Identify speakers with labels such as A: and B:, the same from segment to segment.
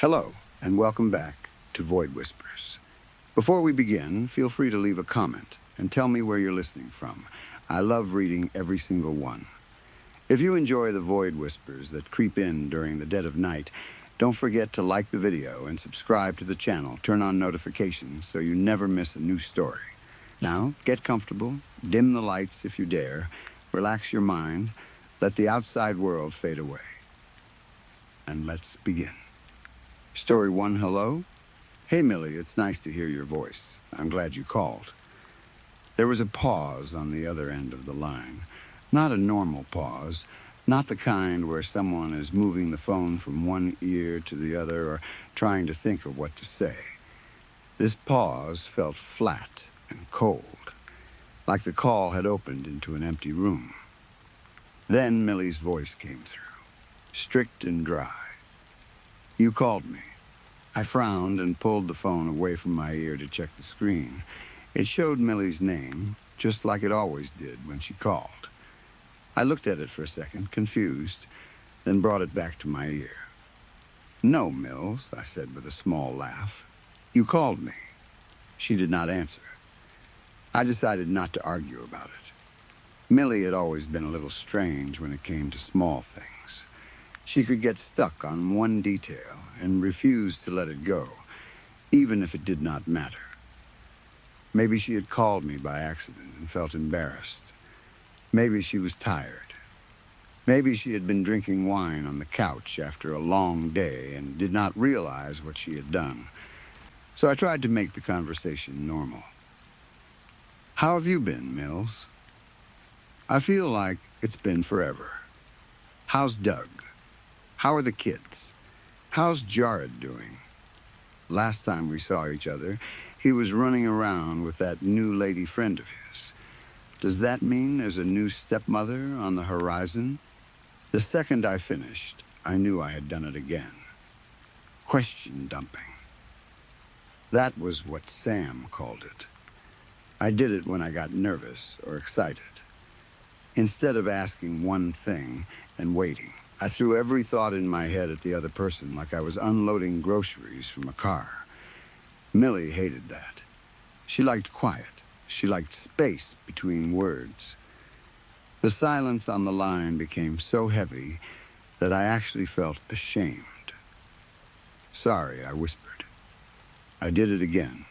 A: Hello, and welcome back to Void Whispers. Before we begin, feel free to leave a comment and tell me where you're listening from. I love reading every single one. If you enjoy the Void Whispers that creep in during the dead of night, don't forget to like the video and subscribe to the channel. Turn on notifications so you never miss a new story. Now, get comfortable, dim the lights if you dare, relax your mind, let the outside world fade away. And let's begin. Story 1, hello? Hey, Millie, it's nice to hear your voice. I'm glad you called. There was a pause on the other end of the line. Not a normal pause, not the kind where someone is moving the phone from one ear to the other or trying to think of what to say. This pause felt flat and cold, like the call had opened into an empty room. Then Millie's voice came through, strict and dry. You called me. I frowned and pulled the phone away from my ear to check the screen. It showed Millie's name, just like it always did when she called. I looked at it for a second, confused, then brought it back to my ear. No, Mills, I said with a small laugh. You called me. She did not answer. I decided not to argue about it. Millie had always been a little strange when it came to small things. She could get stuck on one detail and refuse to let it go, even if it did not matter. Maybe she had called me by accident and felt embarrassed. Maybe she was tired. Maybe she had been drinking wine on the couch after a long day and did not realize what she had done. So I tried to make the conversation normal. How have you been, Mills? I feel like it's been forever. How's Doug? How are the kids? How's Jared doing? Last time we saw each other, he was running around with that new lady friend of his. Does that mean there's a new stepmother on the horizon? The second I finished, I knew I had done it again. Question dumping. That was what Sam called it. I did it when I got nervous or excited. Instead of asking one thing and waiting, I threw every thought in my head at the other person like I was unloading groceries from a car. Millie hated that. She liked quiet. She liked space between words. The silence on the line became so heavy that I actually felt ashamed. Sorry, I whispered. I did it again.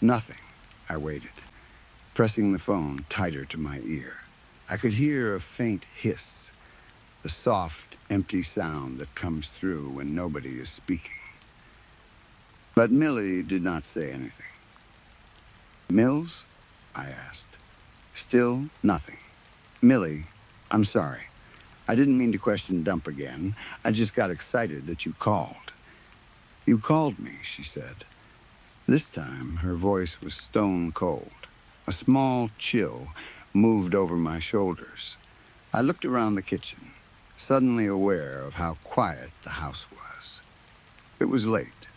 A: Nothing, I waited, pressing the phone tighter to my ear. I could hear a faint hiss, the soft, empty sound that comes through when nobody is speaking. But Millie did not say anything. Mills? I asked. Still nothing. Millie, I'm sorry. I didn't mean to question dump again. I just got excited that you called. You called me, she said. This time, her voice was stone cold. A small chill moved over my shoulders. I looked around the kitchen, suddenly aware of how quiet the house was. It was late.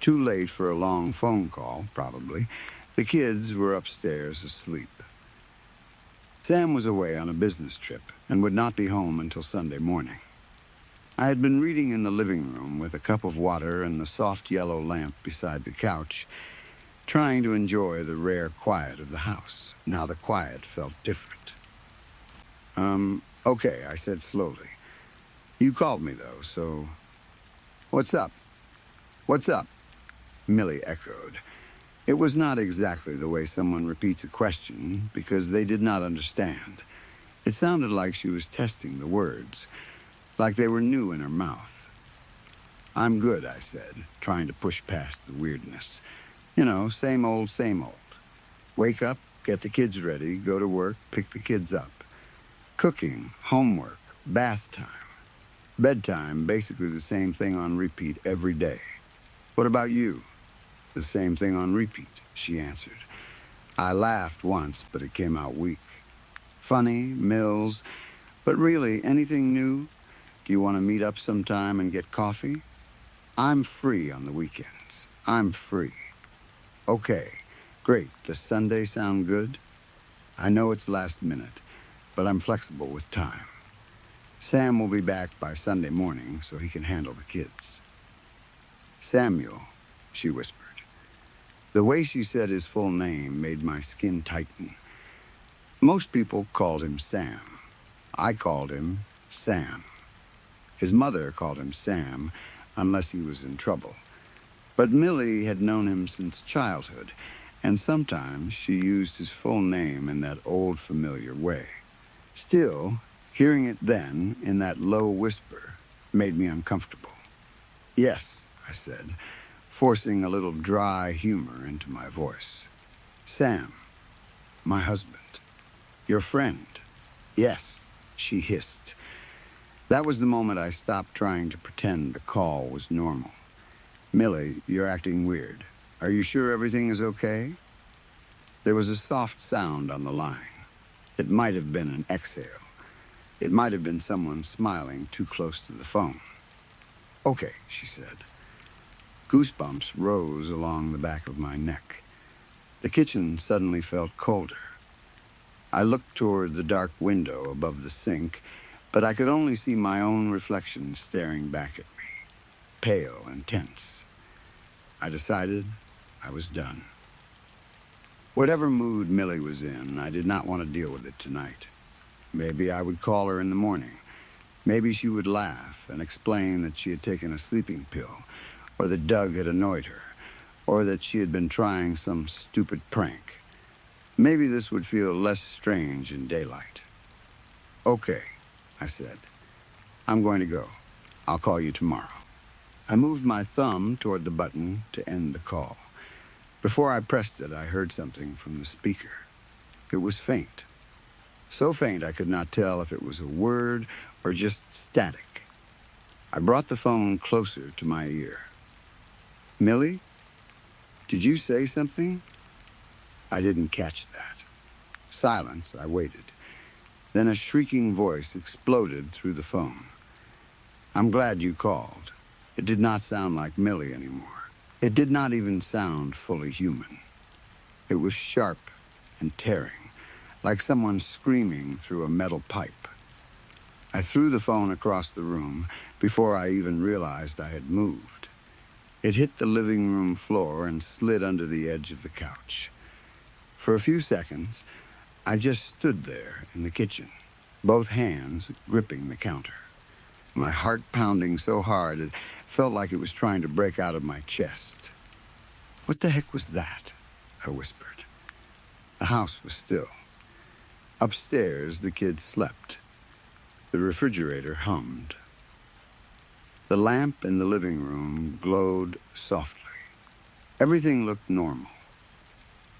A: Too late for a long phone call, probably. The kids were upstairs asleep. Sam was away on a business trip and would not be home until Sunday morning. I had been reading in the living room with a cup of water and the soft yellow lamp beside the couch, trying to enjoy the rare quiet of the house. Now the quiet felt different. Okay, I said slowly. You called me, though, so... What's up? What's up? Millie echoed. It was not exactly the way someone repeats a question, because they did not understand. It sounded like she was testing the words, like they were new in her mouth. I'm good, I said, trying to push past the weirdness. You know, same old, same old. Wake up, get the kids ready, go to work, pick the kids up. Cooking, homework, bath time. Bedtime, basically the same thing on repeat every day. What about you? The same thing on repeat, she answered. I laughed once, but it came out weak. Funny, Mills, but really, anything new? Do you want to meet up sometime and get coffee? I'm free on the weekends. I'm free. Okay, great. Does Sunday sound good? I know it's last minute, but I'm flexible with time. Sam will be back by Sunday morning so he can handle the kids. Samuel, she whispered. The way she said his full name made my skin tighten. Most people called him Sam. I called him Sam. His mother called him Sam, unless he was in trouble. But Millie had known him since childhood, and sometimes she used his full name in that old familiar way. Still, hearing it then, in that low whisper, made me uncomfortable. Yes, I said, forcing a little dry humor into my voice. Sam, my husband. Your friend. Yes, she hissed. That was the moment I stopped trying to pretend the call was normal. Millie, you're acting weird. Are you sure everything is okay? There was a soft sound on the line. It might have been an exhale. It might have been someone smiling too close to the phone. Okay, she said. Goosebumps rose along the back of my neck. The kitchen suddenly felt colder. I looked toward the dark window above the sink, but I could only see my own reflection staring back at me, pale and tense. I decided I was done. Whatever mood Millie was in, I did not want to deal with it tonight. Maybe I would call her in the morning. Maybe she would laugh and explain that she had taken a sleeping pill, or that Doug had annoyed her, or that she had been trying some stupid prank. Maybe this would feel less strange in daylight. Okay, I said. I'm going to go. I'll call you tomorrow. I moved my thumb toward the button to end the call. Before I pressed it, I heard something from the speaker. It was faint. So faint I could not tell if it was a word or just static. I brought the phone closer to my ear. Millie? Did you say something? I didn't catch that. Silence, I waited. Then a shrieking voice exploded through the phone. I'm glad you called. It did not sound like Millie anymore. It did not even sound fully human. It was sharp and tearing, like someone screaming through a metal pipe. I threw the phone across the room before I even realized I had moved. It hit the living room floor and slid under the edge of the couch. For a few seconds, I just stood there in the kitchen, both hands gripping the counter. My heart pounding so hard it felt like it was trying to break out of my chest. What the heck was that? I whispered. The house was still. Upstairs, the kids slept. The refrigerator hummed. The lamp in the living room glowed softly. Everything looked normal.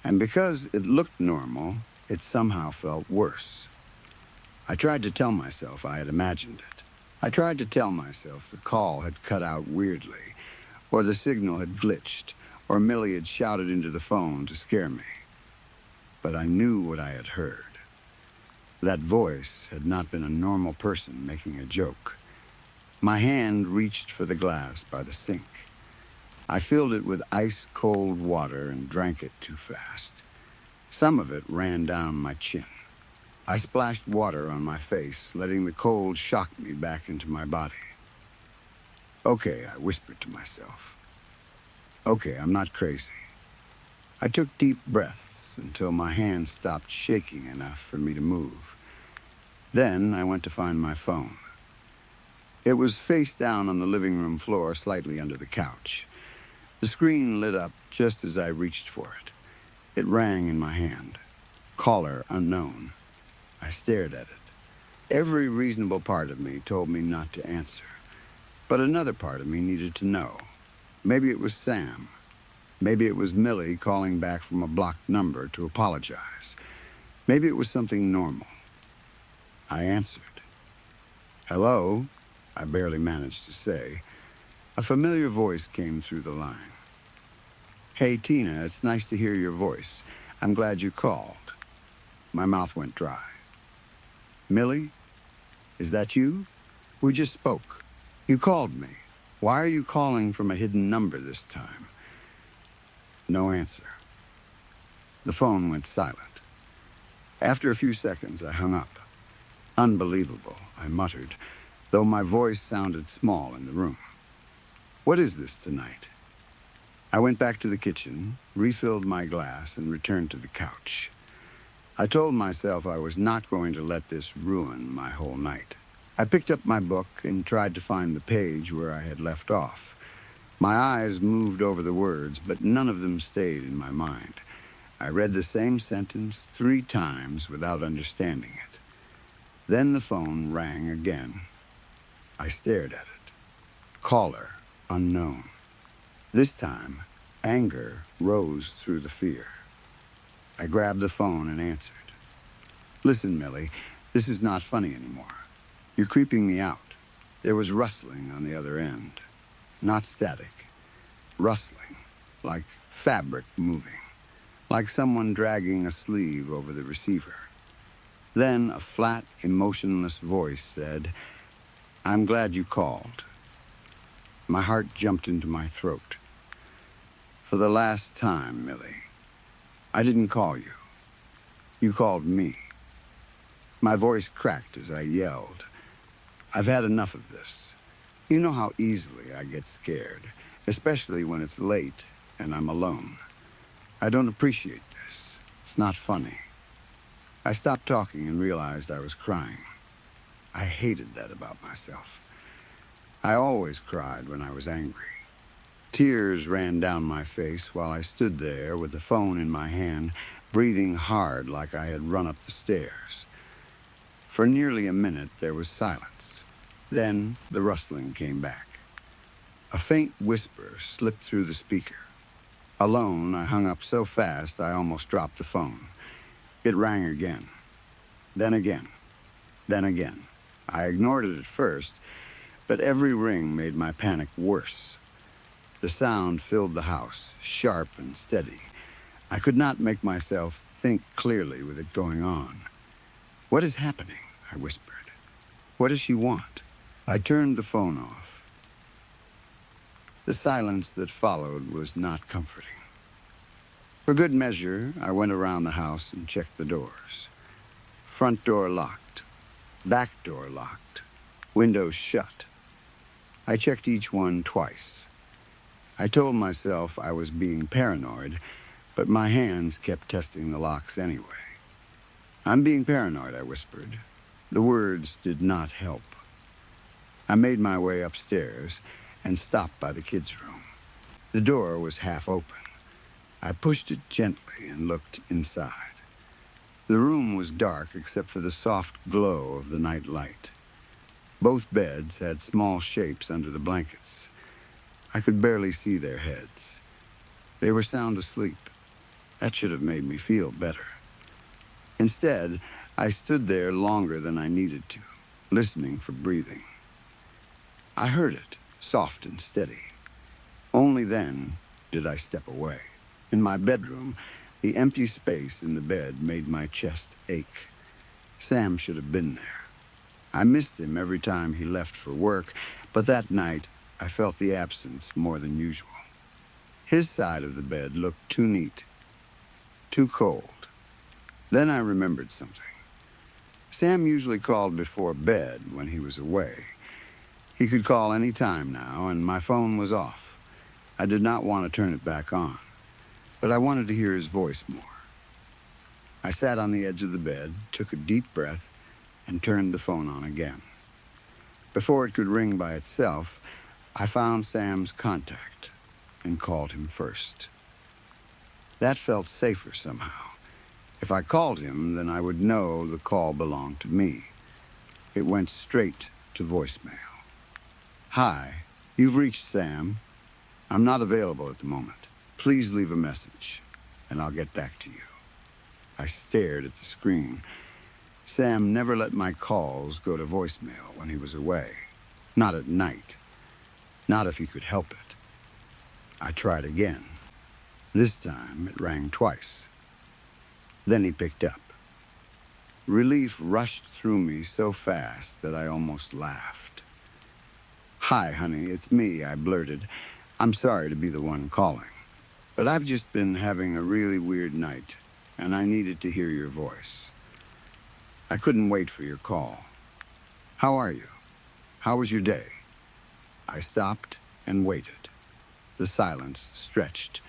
A: And because it looked normal, it somehow felt worse. I tried to tell myself I had imagined it. I tried to tell myself the call had cut out weirdly, or the signal had glitched, or Millie had shouted into the phone to scare me. But I knew what I had heard. That voice had not been a normal person making a joke. My hand reached for the glass by the sink. I filled it with ice-cold water and drank it too fast. Some of it ran down my chin. I splashed water on my face, letting the cold shock me back into my body. Okay, I whispered to myself. Okay, I'm not crazy. I took deep breaths until my hands stopped shaking enough for me to move. Then I went to find my phone. It was face down on the living room floor, slightly under the couch. The screen lit up just as I reached for it. It rang in my hand. Caller unknown. I stared at it. Every reasonable part of me told me not to answer. But another part of me needed to know. Maybe it was Sam. Maybe it was Millie calling back from a blocked number to apologize. Maybe it was something normal. I answered. Hello, I barely managed to say. A familiar voice came through the line. Hey, Tina, it's nice to hear your voice. I'm glad you called. My mouth went dry. Millie, is that you? We just spoke. You called me. Why are you calling from a hidden number this time? No answer. The phone went silent. After a few seconds, I hung up. Unbelievable, I muttered, though my voice sounded small in the room. What is this tonight? I went back to the kitchen, refilled my glass, and returned to the couch. I told myself I was not going to let this ruin my whole night. I picked up my book and tried to find the page where I had left off. My eyes moved over the words, but none of them stayed in my mind. I read the same sentence 3 times without understanding it. Then the phone rang again. I stared at it. Caller, unknown. This time, anger rose through the fear. I grabbed the phone and answered. Listen, Millie, this is not funny anymore. You're creeping me out. There was rustling on the other end. Not static. Rustling, like fabric moving, like someone dragging a sleeve over the receiver. Then a flat, emotionless voice said, I'm glad you called. My heart jumped into my throat. For the last time, Millie, I didn't call you. You called me. My voice cracked as I yelled. I've had enough of this. You know how easily I get scared, especially when it's late and I'm alone. I don't appreciate this. It's not funny. I stopped talking and realized I was crying. I hated that about myself. I always cried when I was angry. Tears ran down my face while I stood there with the phone in my hand, breathing hard like I had run up the stairs. For nearly a minute, there was silence. Then the rustling came back. A faint whisper slipped through the speaker. Alone, I hung up so fast I almost dropped the phone. It rang again. Then again. Then again. I ignored it at first, but every ring made my panic worse. The sound filled the house, sharp and steady. I could not make myself think clearly with it going on. What is happening? I whispered. What does she want? I turned the phone off. The silence that followed was not comforting. For good measure, I went around the house and checked the doors. Front door locked. Back door locked. Windows shut. I checked each one twice. I told myself I was being paranoid, but my hands kept testing the locks anyway. I'm being paranoid, I whispered. The words did not help. I made my way upstairs and stopped by the kids' room. The door was half open. I pushed it gently and looked inside. The room was dark except for the soft glow of the night light. Both beds had small shapes under the blankets. I could barely see their heads. They were sound asleep. That should have made me feel better. Instead, I stood there longer than I needed to, listening for breathing. I heard it, soft and steady. Only then did I step away. In my bedroom, the empty space in the bed made my chest ache. Sam should have been there. I missed him every time he left for work, but that night I felt the absence more than usual. His side of the bed looked too neat, too cold. Then I remembered something. Sam usually called before bed when he was away. He could call any time now, and my phone was off. I did not want to turn it back on, but I wanted to hear his voice more. I sat on the edge of the bed, took a deep breath, and turned the phone on again. Before it could ring by itself, I found Sam's contact and called him first. That felt safer somehow. If I called him, then I would know the call belonged to me. It went straight to voicemail. Hi, you've reached Sam. I'm not available at the moment. Please leave a message, and I'll get back to you. I stared at the screen. Sam never let my calls go to voicemail when he was away. Not at night. Not if he could help it. I tried again. This time it rang twice. Then he picked up. Relief rushed through me so fast that I almost laughed. Hi, honey, it's me, I blurted. I'm sorry to be the one calling, but I've just been having a really weird night, and I needed to hear your voice. I couldn't wait for your call. How are you? How was your day? I stopped and waited. The silence stretched.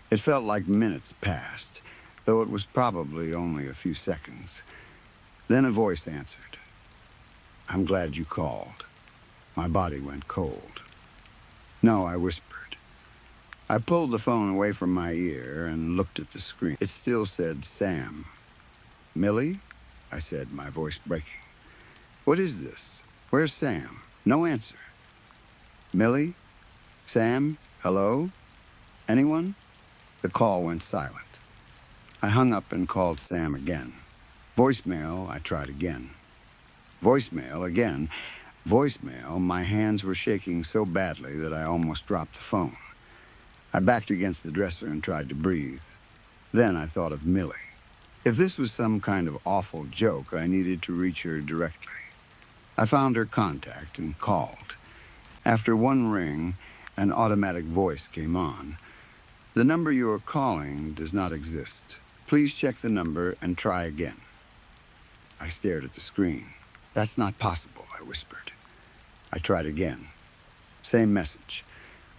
A: It felt like minutes passed, though it was probably only a few seconds. Then a voice answered. "I'm glad you called." My body went cold. "No," I whispered. I pulled the phone away from my ear and looked at the screen. It still said Sam. "Millie?" I said, my voice breaking. "What is this? Where's Sam?" No answer. "Millie? Sam? Hello? Anyone?" The call went silent. I hung up and called Sam again. Voicemail, I tried again. Voicemail again. Voicemail, my hands were shaking so badly that I almost dropped the phone. I backed against the dresser and tried to breathe. Then I thought of Millie. If this was some kind of awful joke, I needed to reach her directly. I found her contact and called. After one ring, an automatic voice came on. "The number you are calling does not exist. Please check the number and try again." I stared at the screen. "That's not possible," I whispered. I tried again. Same message.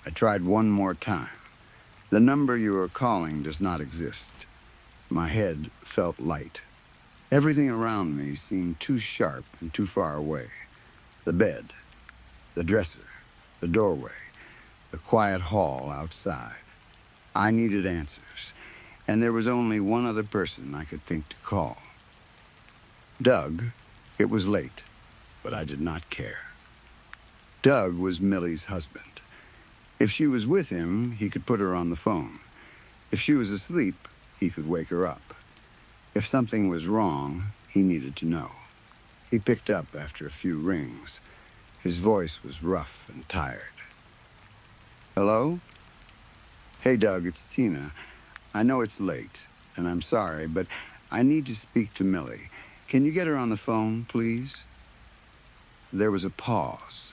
A: I tried one more time. "The number you are calling does not exist." My head felt light. Everything around me seemed too sharp and too far away. The bed, the dresser, the doorway, the quiet hall outside. I needed answers, and there was only one other person I could think to call. Doug. It was late, but I did not care. Doug was Millie's husband. If she was with him, he could put her on the phone. If she was asleep, he could wake her up. If something was wrong, he needed to know. He picked up after a few rings. His voice was rough and tired. "Hello? Hey, Doug, it's Tina. I know it's late, and I'm sorry, but I need to speak to Millie. Can you get her on the phone, please?" There was a pause.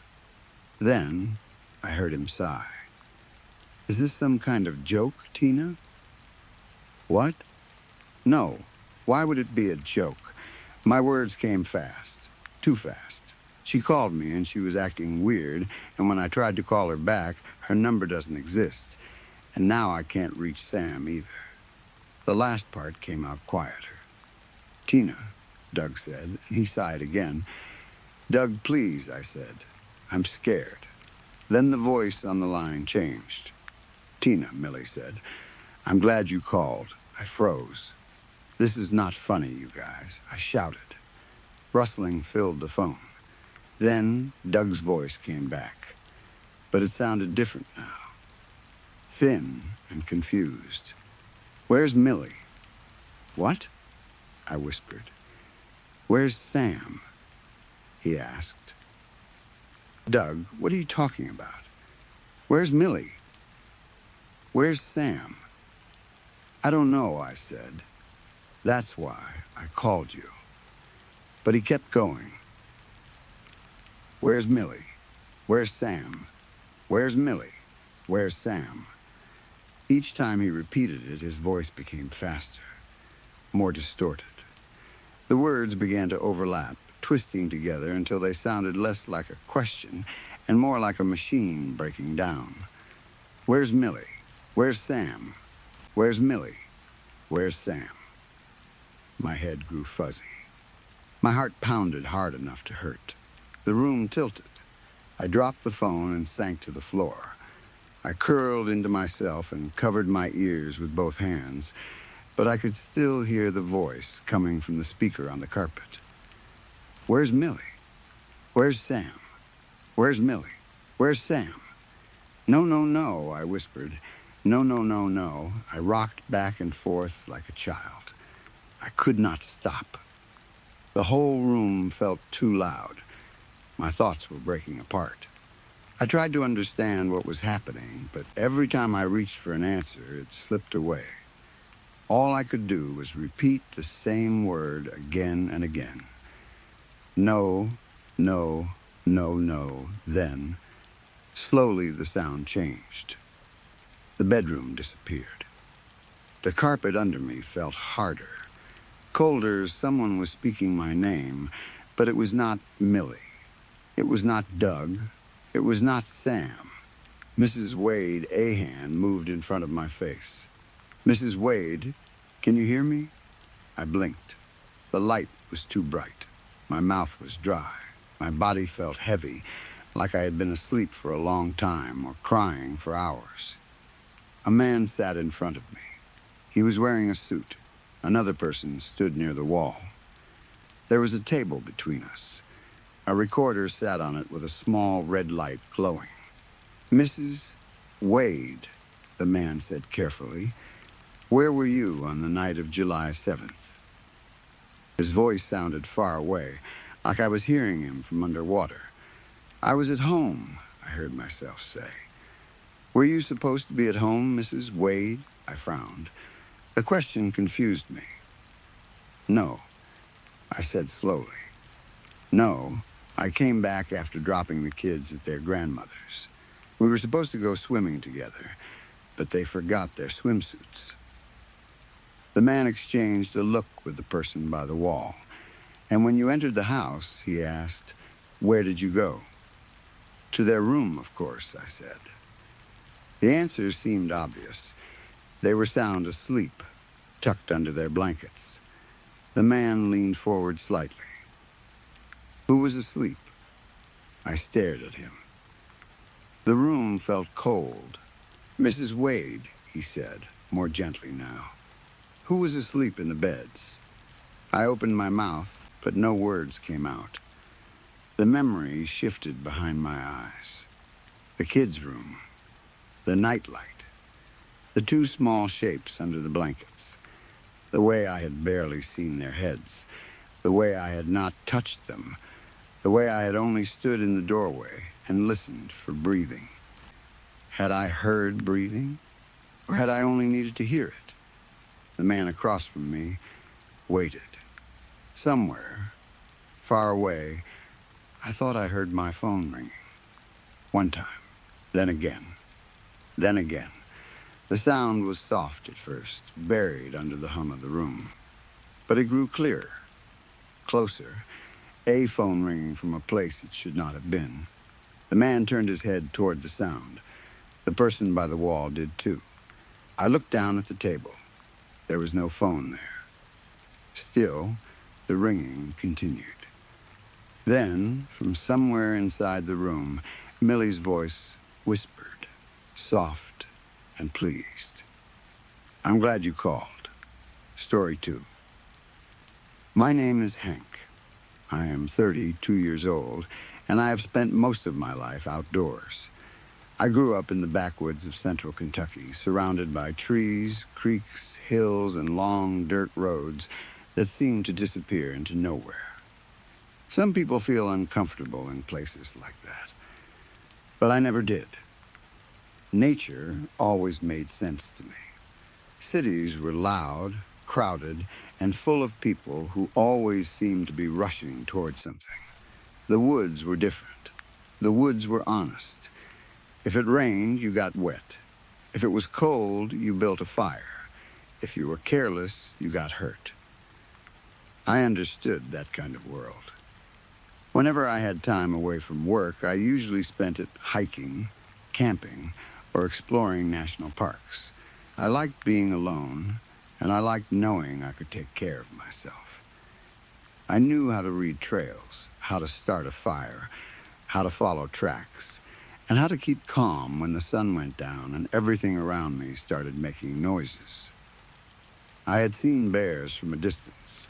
A: Then I heard him sigh. "Is this some kind of joke, Tina?" "What? No. Why would it be a joke?" My words came fast. Too fast. She called me and she was acting weird, and when I tried to call her back, her number doesn't exist. And now I can't reach Sam either. The last part came out quieter. "Tina," Doug said, and he sighed again. "Doug, please," I said. "I'm scared." Then the voice on the line changed. "Tina," Millie said, "I'm glad you called." I froze. "This is not funny, you guys," I shouted. Rustling filled the phone. Then Doug's voice came back, but it sounded different now. Thin and confused. "Where's Millie?" "What?" I whispered. "Where's Sam?" he asked. "Doug, what are you talking about? Where's Millie? Where's Sam?" "I don't know," I said. "That's why I called you." But he kept going. "Where's Millie? Where's Sam? Where's Millie? Where's Sam?" Each time he repeated it, his voice became faster, more distorted. The words began to overlap, twisting together until they sounded less like a question and more like a machine breaking down. "Where's Millie? Where's Sam? Where's Millie? Where's Sam?" My head grew fuzzy. My heart pounded hard enough to hurt. The room tilted. I dropped the phone and sank to the floor. I curled into myself and covered my ears with both hands, but I could still hear the voice coming from the speaker on the carpet. "Where's Millie? Where's Sam? Where's Millie? Where's Sam?" "No, no, no," I whispered. "No, no, no, no." I rocked back and forth like a child. I could not stop. The whole room felt too loud. My thoughts were breaking apart. I tried to understand what was happening, but every time I reached for an answer, it slipped away. All I could do was repeat the same word again and again. No, no, no, no. Then, slowly the sound changed. The bedroom disappeared. The carpet under me felt harder. Colder, someone was speaking my name, but it was not Millie. It was not Doug. It was not Sam. Mrs. Wade Ahan moved in front of my face. Mrs. Wade, can you hear me? I blinked. The light was too bright. My mouth was dry. My body felt heavy, like I had been asleep for a long time or crying for hours. A man sat in front of me. He was wearing a suit. Another person stood near the wall. There was a table between us. A recorder sat on it with a small red light glowing. Mrs. Wade, the man said carefully, where were you on the night of July 7th? His voice sounded far away, like I was hearing him from underwater. I was at home, I heard myself say. Were you supposed to be at home, Mrs. Wade? I frowned. The question confused me. No, I said slowly. No, I came back after dropping the kids at their grandmother's. We were supposed to go swimming together, but they forgot their swimsuits. The man exchanged a look with the person by the wall, and when you entered the house, he asked, where did you go? To their room, of course, I said. The answer seemed obvious. They were sound asleep, tucked under their blankets. The man leaned forward slightly. Who was asleep? I stared at him. The room felt cold. Mrs. Wade, he said, more gently now. Who was asleep in the beds? I opened my mouth, but no words came out. The memory shifted behind my eyes. The kids' room, the nightlight, the two small shapes under the blankets, the way I had barely seen their heads, the way I had not touched them, the way I had only stood in the doorway and listened for breathing. Had I heard breathing, or had I only needed to hear it? The man across from me waited. Somewhere, far away, I thought I heard my phone ringing. One time, then again, then again. The sound was soft at first, buried under the hum of the room. But it grew clearer, closer, a phone ringing from a place it should not have been. The man turned his head toward the sound. The person by the wall did too. I looked down at the table. There was no phone there. Still, the ringing continued. Then, from somewhere inside the room, Millie's voice whispered, soft and pleased. I'm glad you called. Story 2. My name is Hank. I am 32 years old, and I have spent most of my life outdoors. I grew up in the backwoods of central Kentucky, surrounded by trees, creeks, hills, and long dirt roads that seem to disappear into nowhere. Some people feel uncomfortable in places like that, but I never did. Nature always made sense to me. Cities were loud, crowded, and full of people who always seemed to be rushing toward something. The woods were different. The woods were honest. If it rained, you got wet. If it was cold, you built a fire. If you were careless, you got hurt. I understood that kind of world. Whenever I had time away from work, I usually spent it hiking, camping, or exploring national parks. I liked being alone, and I liked knowing I could take care of myself. I knew how to read trails, how to start a fire, how to follow tracks, and how to keep calm when the sun went down and everything around me started making noises. I had seen bears from a distance.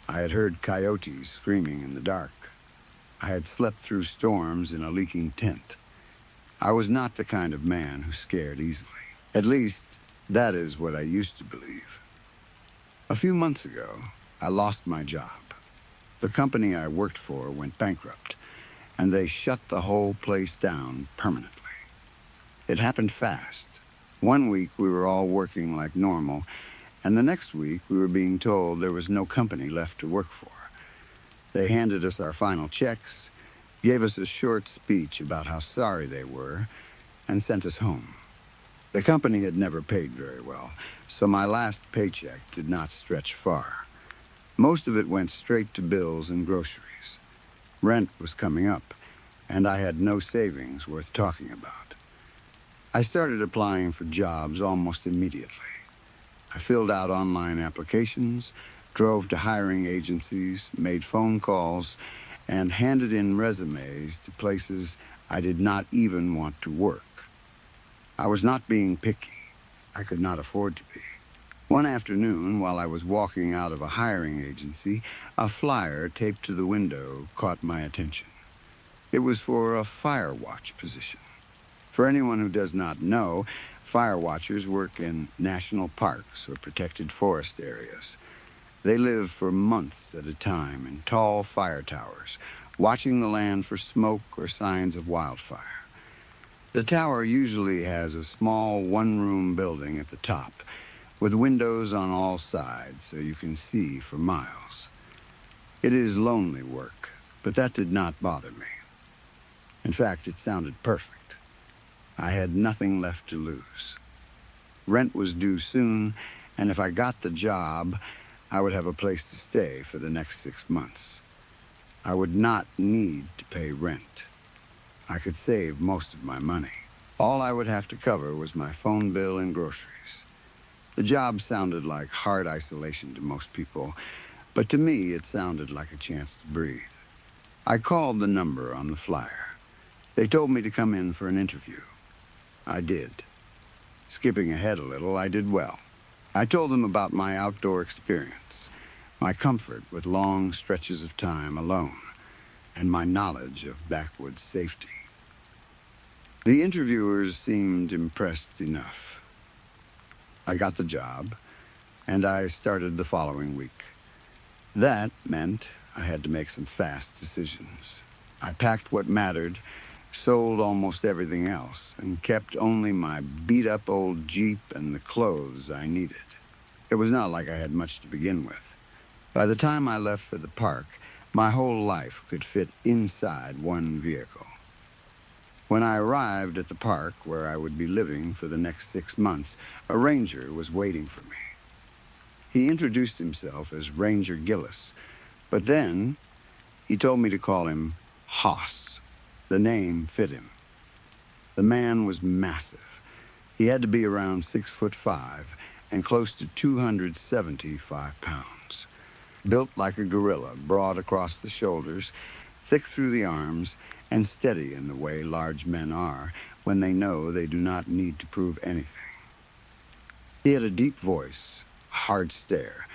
A: I had heard coyotes screaming in the dark. I had slept through storms in a leaking tent. I was not the kind of man who scared easily. At least, that is what I used to believe. A few months ago, I lost my job. The company I worked for went bankrupt, and they shut the whole place down permanently. It happened fast. One week we were all working like normal, and the next week we were being told there was no company left to work for. They handed us our final checks, gave us a short speech about how sorry they were, and sent us home. The company had never paid very well, so my last paycheck did not stretch far. Most of it went straight to bills and groceries. Rent was coming up, and I had no savings worth talking about. I started applying for jobs almost immediately. I filled out online applications, drove to hiring agencies, made phone calls, and handed in resumes to places I did not even want to work. I was not being picky. I could not afford to be. One afternoon, while I was walking out of a hiring agency, a flyer taped to the window caught my attention. It was for a fire watch position. For anyone who does not know, fire watchers work in national parks or protected forest areas. They live for months at a time in tall fire towers, watching the land for smoke or signs of wildfire. The tower usually has a small one-room building at the top, with windows on all sides so you can see for miles. It is lonely work, but that did not bother me. In fact, it sounded perfect. I had nothing left to lose. Rent was due soon, and if I got the job, I would have a place to stay for the next 6 months. I would not need to pay rent. I could save most of my money. All I would have to cover was my phone bill and groceries. The job sounded like hard isolation to most people, but to me it sounded like a chance to breathe. I called the number on the flyer. They told me to come in for an interview. I did. Skipping ahead a little, I did well. I told them about my outdoor experience, my comfort with long stretches of time alone, and my knowledge of backwoods safety. The interviewers seemed impressed enough. I got the job, and I started the following week. That meant I had to make some fast decisions. I packed what mattered, sold almost everything else, and kept only my beat-up old Jeep and the clothes I needed. It was not like I had much to begin with. By the time I left for the park, my whole life could fit inside one vehicle. When I arrived at the park where I would be living for the next 6 months, a ranger was waiting for me. He introduced himself as Ranger Gillis, but then he told me to call him Hoss. The name fit him. The man was massive. He had to be around 6'5" and close to 275 pounds. Built like a gorilla, broad across the shoulders, thick through the arms, and steady in the way large men are when they know they do not need to prove anything. He had a deep voice, a hard stare,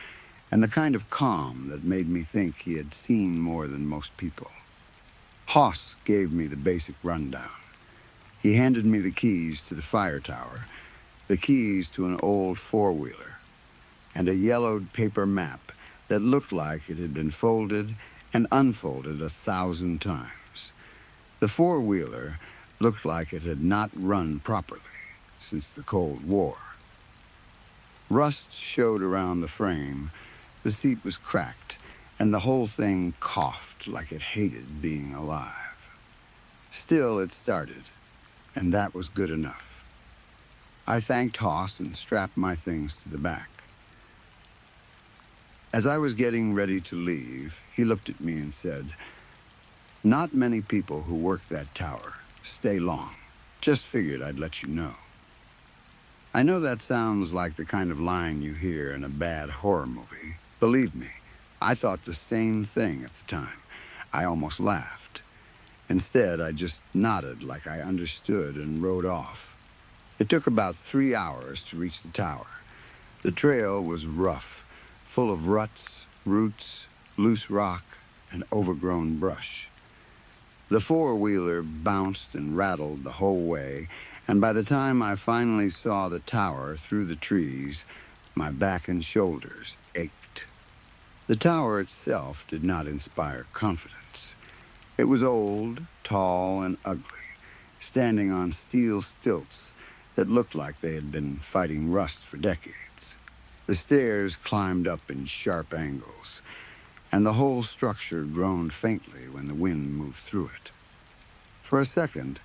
A: and the kind of calm that made me think he had seen more than most people. Hoss gave me the basic rundown. He handed me the keys to the fire tower, the keys to an old four-wheeler, and a yellowed paper map that looked like it had been folded and unfolded 1,000 times. The four-wheeler looked like it had not run properly since the Cold War. Rust showed around the frame, the seat was cracked, and the whole thing coughed like it hated being alive. Still, it started, and that was good enough. I thanked Hoss and strapped my things to the back. As I was getting ready to leave, he looked at me and said, "Not many people who work that tower stay long. Just figured I'd let you know." I know that sounds like the kind of line you hear in a bad horror movie. Believe me, I thought the same thing at the time. I almost laughed. Instead, I just nodded like I understood and rode off. It took about 3 hours to reach the tower. The trail was rough, full of ruts, roots, loose rock, and overgrown brush. The four-wheeler bounced and rattled the whole way, and by the time I finally saw the tower through the trees, my back and shoulders ached. The tower itself did not inspire confidence. It was old, tall, and ugly, standing on steel stilts that looked like they had been fighting rust for decades. The stairs climbed up in sharp angles, and the whole structure groaned faintly when the wind moved through it. For a second,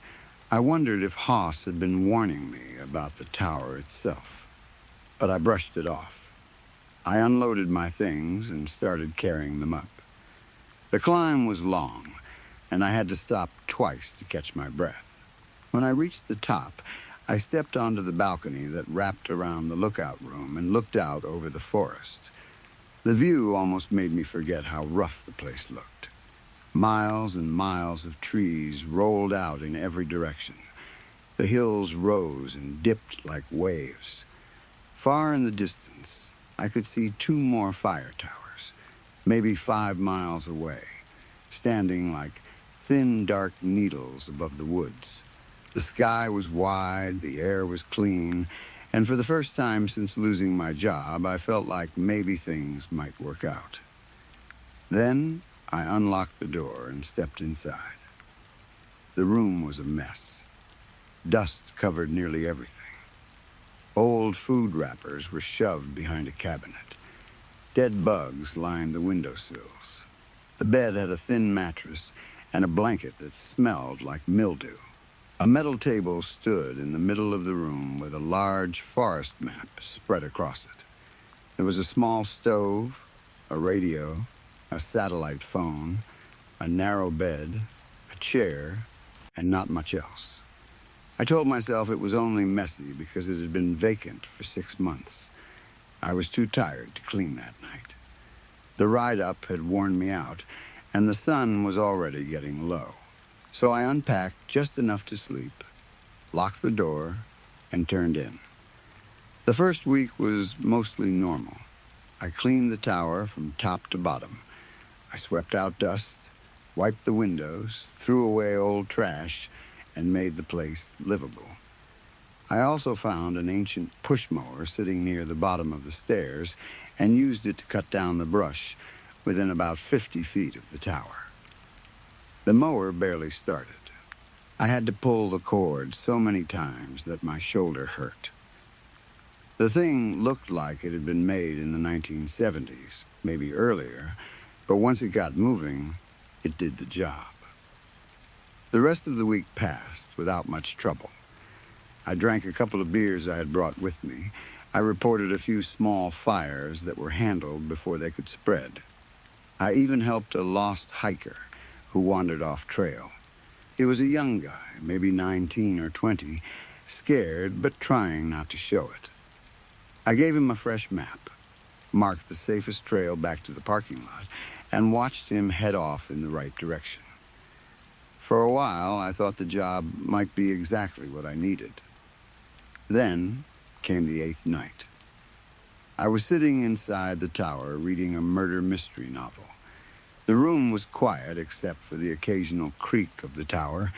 A: I wondered if Hoss had been warning me about the tower itself, but I brushed it off. I unloaded my things and started carrying them up. The climb was long, and I had to stop twice to catch my breath. When I reached the top, I stepped onto the balcony that wrapped around the lookout room and looked out over the forest. The view almost made me forget how rough the place looked. Miles and miles of trees rolled out in every direction. The hills rose and dipped like waves. Far in the distance, I could see two more fire towers, maybe 5 miles away, standing like thin, dark needles above the woods. The sky was wide, the air was clean, and for the first time since losing my job, I felt like maybe things might work out. Then I unlocked the door and stepped inside. The room was a mess. Dust covered nearly everything. Old food wrappers were shoved behind a cabinet. Dead bugs lined the windowsills. The bed had a thin mattress and a blanket that smelled like mildew. A metal table stood in the middle of the room with a large forest map spread across it. There was a small stove, a radio, a satellite phone, a narrow bed, a chair, and not much else. I told myself it was only messy because it had been vacant for 6 months. I was too tired to clean that night. The ride up had worn me out, and the sun was already getting low. So I unpacked just enough to sleep, locked the door, and turned in. The first week was mostly normal. I cleaned the tower from top to bottom. I swept out dust, wiped the windows, threw away old trash, and made the place livable. I also found an ancient push mower sitting near the bottom of the stairs and used it to cut down the brush within about 50 feet of the tower. The mower barely started. I had to pull the cord so many times that my shoulder hurt. The thing looked like it had been made in the 1970s, maybe earlier, but once it got moving, it did the job. The rest of the week passed without much trouble. I drank a couple of beers I had brought with me. I reported a few small fires that were handled before they could spread. I even helped a lost hiker who wandered off trail. He was a young guy, maybe 19 or 20, scared but trying not to show it. I gave him a fresh map, marked the safest trail back to the parking lot, and watched him head off in the right direction. For a while, I thought the job might be exactly what I needed. Then came the 8th night. I was sitting inside the tower reading a murder mystery novel. The room was quiet except for the occasional creak of the tower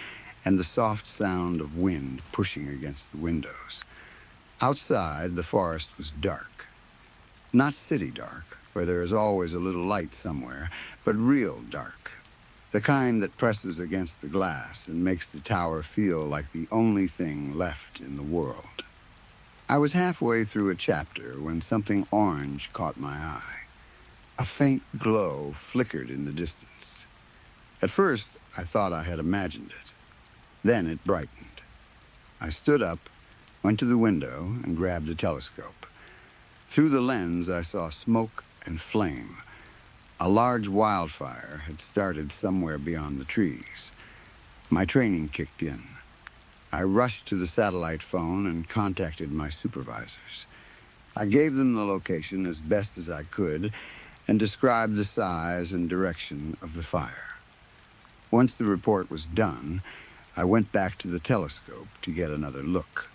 A: and the soft sound of wind pushing against the windows. Outside, the forest was dark. Not city dark, where there is always a little light somewhere, but real dark. The kind that presses against the glass and makes the tower feel like the only thing left in the world. I was halfway through a chapter when something orange caught my eye. A faint glow flickered in the distance. At first, I thought I had imagined it. Then it brightened. I stood up, went to the window, and grabbed a telescope. Through the lens, I saw smoke and flame. A large wildfire had started somewhere beyond the trees. My training kicked in. I rushed to the satellite phone and contacted my supervisors. I gave them the location as best as I could and described the size and direction of the fire. Once the report was done, I went back to the telescope to get another look.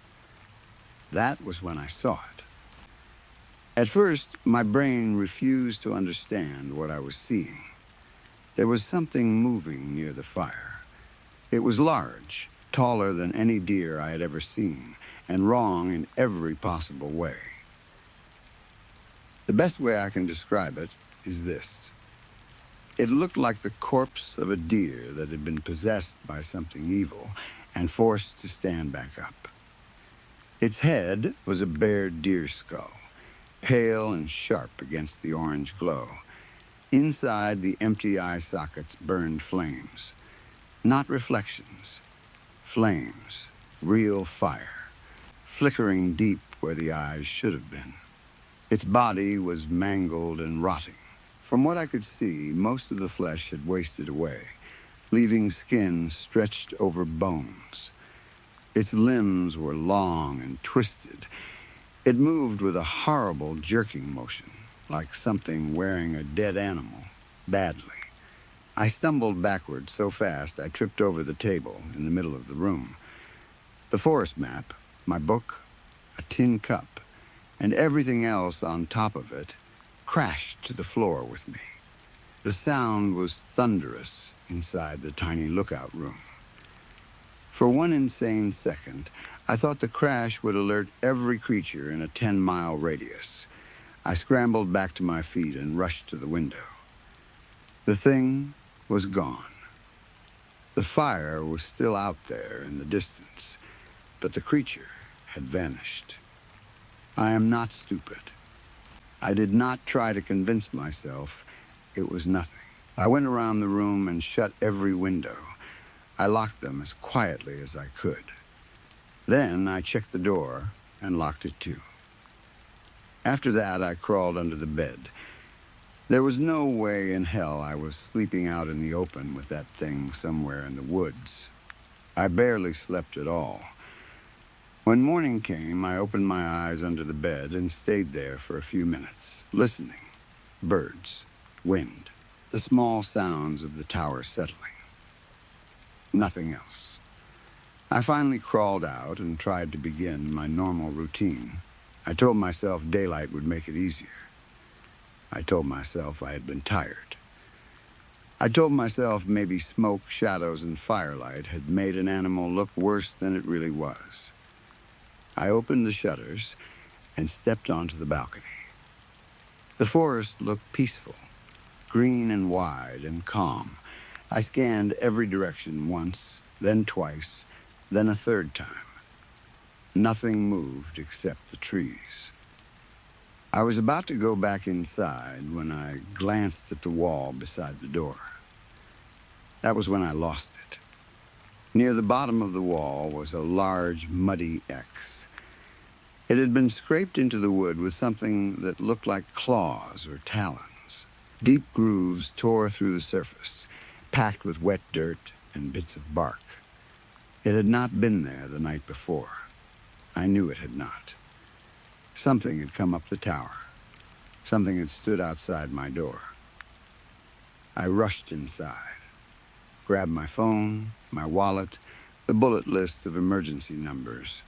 A: That was when I saw it. At first, my brain refused to understand what I was seeing. There was something moving near the fire. It was large, taller than any deer I had ever seen, and wrong in every possible way. The best way I can describe it is this. It looked like the corpse of a deer that had been possessed by something evil and forced to stand back up. Its head was a bared deer skull, pale and sharp against the orange glow. Inside, the empty eye sockets burned flames. Not reflections. Flames. Real fire. Flickering deep where the eyes should have been. Its body was mangled and rotting. From what I could see, most of the flesh had wasted away, leaving skin stretched over bones. Its limbs were long and twisted. It moved with a horrible jerking motion, like something wearing a dead animal, badly. I stumbled backward so fast I tripped over the table in the middle of the room. The forest map, my book, a tin cup, and everything else on top of it crashed to the floor with me. The sound was thunderous inside the tiny lookout room. For one insane second, I thought the crash would alert every creature in a 10-mile radius. I scrambled back to my feet and rushed to the window. The thing was gone. The fire was still out there in the distance, but the creature had vanished. I am not stupid. I did not try to convince myself it was nothing. I went around the room and shut every window. I locked them as quietly as I could. Then I checked the door and locked it too. After that, I crawled under the bed. There was no way in hell I was sleeping out in the open with that thing somewhere in the woods. I barely slept at all. When morning came, I opened my eyes under the bed and stayed there for a few minutes, listening. Birds, wind, the small sounds of the tower settling. Nothing else. I finally crawled out and tried to begin my normal routine. I told myself daylight would make it easier. I told myself I had been tired. I told myself maybe smoke, shadows, and firelight had made an animal look worse than it really was. I opened the shutters and stepped onto the balcony. The forest looked peaceful, green and wide and calm. I scanned every direction once, then twice, then a third time. Nothing moved except the trees. I was about to go back inside when I glanced at the wall beside the door. That was when I lost it. Near the bottom of the wall was a large, muddy X. It had been scraped into the wood with something that looked like claws or talons. Deep grooves tore through the surface, packed with wet dirt and bits of bark. It had not been there the night before. I knew it had not. Something had come up the tower. Something had stood outside my door. I rushed inside, grabbed my phone, my wallet, the bullet list of emergency numbers,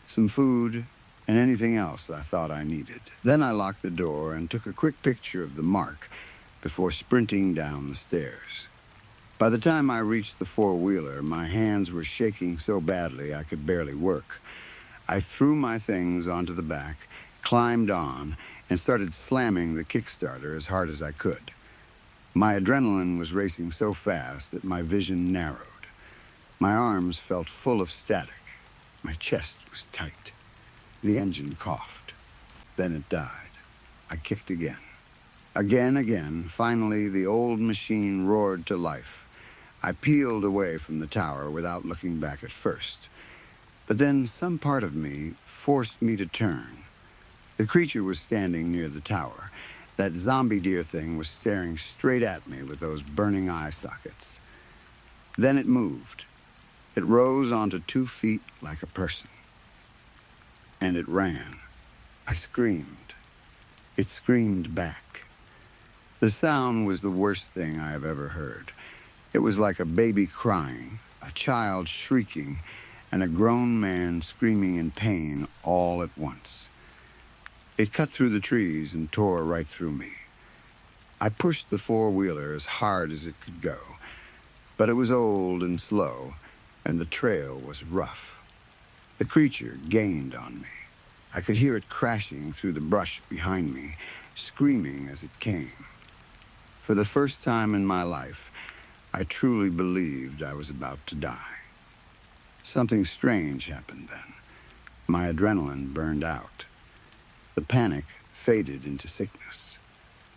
A: some food, and anything else I thought I needed. Then I locked the door and took a quick picture of the mark before sprinting down the stairs. By the time I reached the four-wheeler, my hands were shaking so badly I could barely work. I threw my things onto the back, climbed on, and started slamming the Kickstarter as hard as I could. My adrenaline was racing so fast that my vision narrowed. My arms felt full of static. My chest was tight. The engine coughed. Then it died. I kicked again. Again. Finally, the old machine roared to life. I peeled away from the tower without looking back at first. But then some part of me forced me to turn. The creature was standing near the tower. That zombie deer thing was staring straight at me with those burning eye sockets. Then it moved. It rose onto 2 feet like a person. And it ran. I screamed. It screamed back. The sound was the worst thing I have ever heard. It was like a baby crying, a child shrieking, and a grown man screaming in pain all at once. It cut through the trees and tore right through me. I pushed the four-wheeler as hard as it could go, but it was old and slow, and the trail was rough. The creature gained on me. I could hear it crashing through the brush behind me, screaming as it came. For the first time in my life, I truly believed I was about to die. Something strange happened then. My adrenaline burned out. The panic faded into sickness.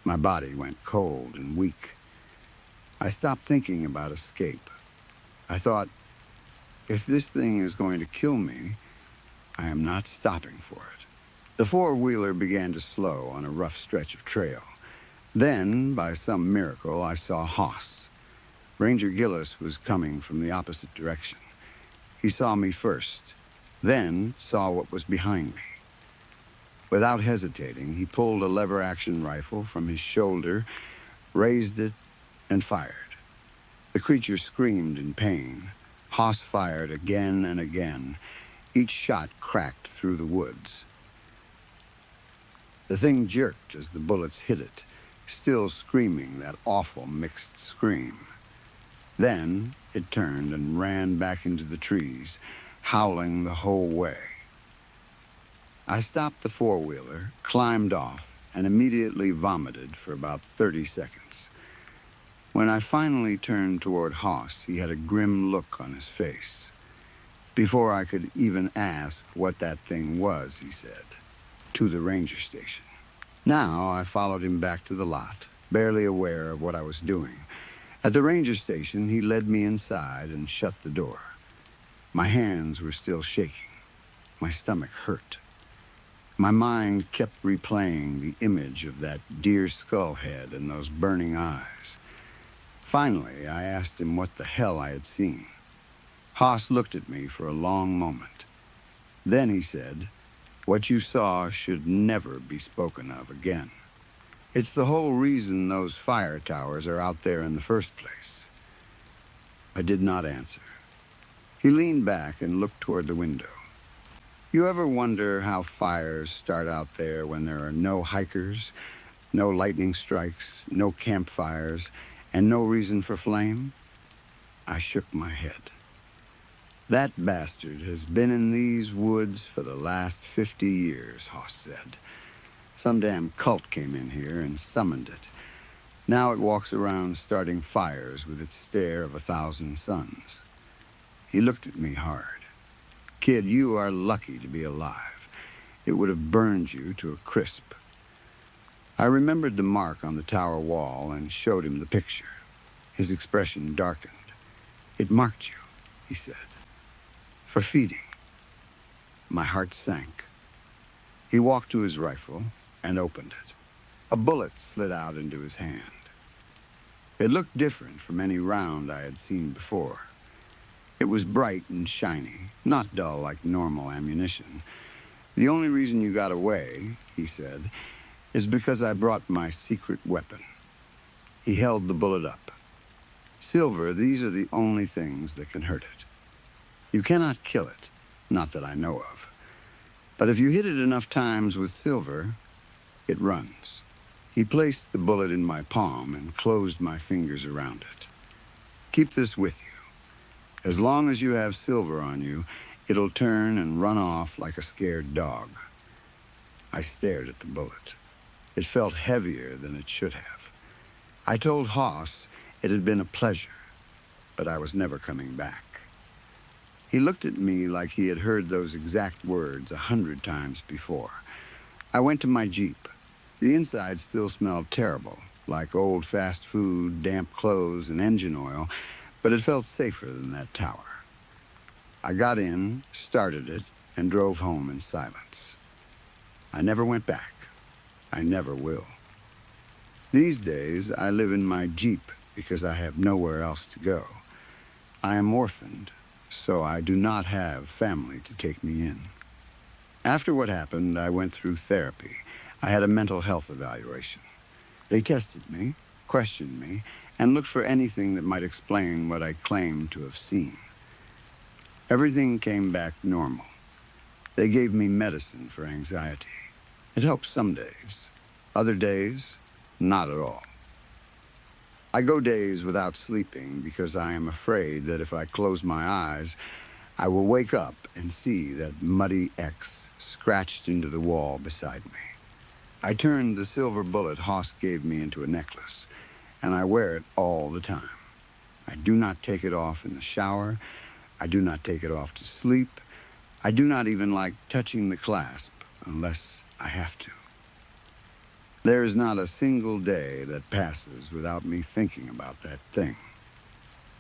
A: My body went cold and weak. I stopped thinking about escape. I thought, if this thing is going to kill me, I am not stopping for it. The four-wheeler began to slow on a rough stretch of trail. Then, by some miracle, I saw Hoss. Ranger Gillis was coming from the opposite direction. He saw me first, then saw what was behind me. Without hesitating, he pulled a lever-action rifle from his shoulder, raised it, and fired. The creature screamed in pain. Haas fired again and again. Each shot cracked through the woods. The thing jerked as the bullets hit it, still screaming that awful mixed scream. Then it turned and ran back into the trees, howling the whole way. I stopped the four-wheeler, climbed off, and immediately vomited for about 30 seconds. When I finally turned toward Haas, he had a grim look on his face. Before I could even ask what that thing was, he said, "To the ranger station." Now I followed him back to the lot, barely aware of what I was doing. At the ranger station, he led me inside and shut the door. My hands were still shaking. My stomach hurt. My mind kept replaying the image of that deer skull head and those burning eyes. Finally, I asked him what the hell I had seen. Haas looked at me for a long moment. Then he said, "What you saw should never be spoken of again. It's the whole reason those fire towers are out there in the first place." I did not answer. He leaned back and looked toward the window. You ever wonder how fires start out there when there are no hikers, no lightning strikes, no campfires, and no reason for flame? I shook my head. "That bastard has been in these woods for the last 50 years, Haas said. Some damn cult came in here and summoned it. Now it walks around starting fires with its stare of 1,000 suns." He looked at me hard. "Kid, you are lucky to be alive. It would have burned you to a crisp." I remembered the mark on the tower wall and showed him the picture. His expression darkened. "It marked you," he said, "for feeding." My heart sank. He walked to his rifle and opened it. A bullet slid out into his hand. It looked different from any round I had seen before. It was bright and shiny, not dull like normal ammunition. "The only reason you got away," he said, "is because I brought my secret weapon." He held the bullet up. "Silver, these are the only things that can hurt it. You cannot kill it, not that I know of. But if you hit it enough times with silver, it runs." He placed the bullet in my palm and closed my fingers around it. "Keep this with you. As long as you have silver on you, it'll turn and run off like a scared dog." I stared at the bullet. It felt heavier than it should have. I told Haas it had been a pleasure, but I was never coming back. He looked at me like he had heard those exact words 100 times before. I went to my Jeep. The inside still smelled terrible, like old fast food, damp clothes, and engine oil, but it felt safer than that tower. I got in, started it, and drove home in silence. I never went back. I never will. These days, I live in my Jeep because I have nowhere else to go. I am orphaned, so I do not have family to take me in. After what happened, I went through therapy. I had a mental health evaluation. They tested me, questioned me, and looked for anything that might explain what I claimed to have seen. Everything came back normal. They gave me medicine for anxiety. It helped some days. Other days, not at all. I go days without sleeping because I am afraid that if I close my eyes, I will wake up and see that muddy X scratched into the wall beside me. I turned the silver bullet Haas gave me into a necklace, and I wear it all the time. I do not take it off in the shower. I do not take it off to sleep. I do not even like touching the clasp unless I have to. There is not a single day that passes without me thinking about that thing.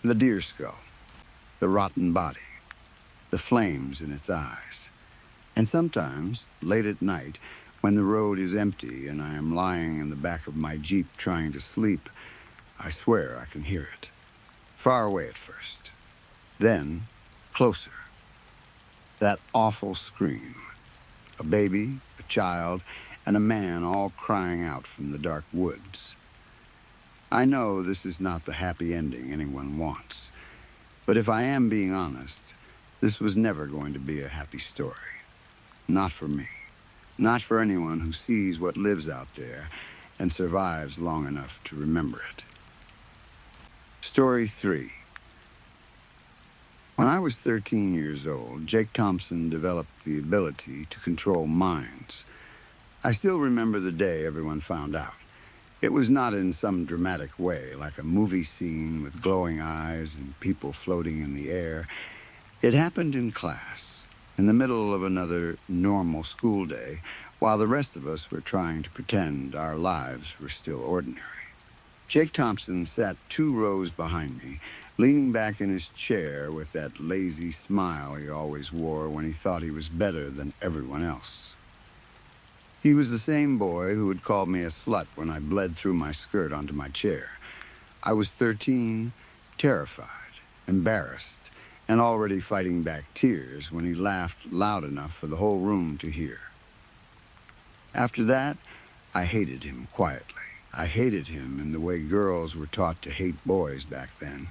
A: The deer skull, the rotten body, the flames in its eyes. And sometimes, late at night, when the road is empty and I am lying in the back of my Jeep trying to sleep, I swear I can hear it. Far away at first. Then, closer. That awful scream. A baby, a child, and a man all crying out from the dark woods. I know this is not the happy ending anyone wants, but if I am being honest, this was never going to be a happy story. Not for me. Not for anyone who sees what lives out there and survives long enough to remember it. Story 3. When I was 13 years old, Jake Thompson developed the ability to control minds. I still remember the day everyone found out. It was not in some dramatic way, like a movie scene with glowing eyes and people floating in the air. It happened in class, in the middle of another normal school day, while the rest of us were trying to pretend our lives were still ordinary. Jake Thompson sat 2 rows behind me, leaning back in his chair with that lazy smile he always wore when he thought he was better than everyone else. He was the same boy who had called me a slut when I bled through my skirt onto my chair. I was 13, terrified, embarrassed, and already fighting back tears when he laughed loud enough for the whole room to hear. After that, I hated him quietly. I hated him in the way girls were taught to hate boys back then,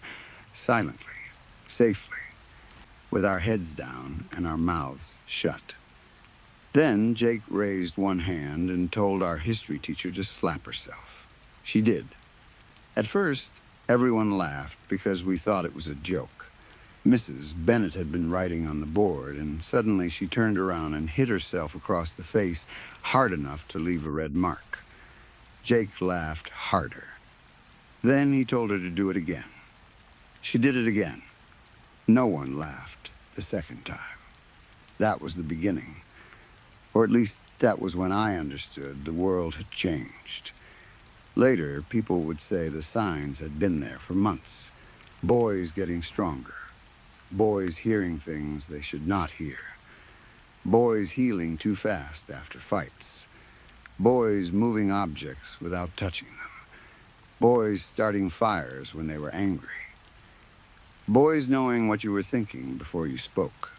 A: silently, safely, with our heads down and our mouths shut. Then Jake raised one hand and told our history teacher to slap herself. She did. At first, everyone laughed because we thought it was a joke. Mrs. Bennett had been writing on the board, and suddenly she turned around and hit herself across the face hard enough to leave a red mark. Jake laughed harder. Then he told her to do it again. She did it again. No one laughed the second time. That was the beginning. Or at least that was when I understood the world had changed. Later, people would say the signs had been there for months. Boys getting stronger. Boys hearing things they should not hear. Boys healing too fast after fights. Boys moving objects without touching them. Boys starting fires when they were angry. Boys knowing what you were thinking before you spoke.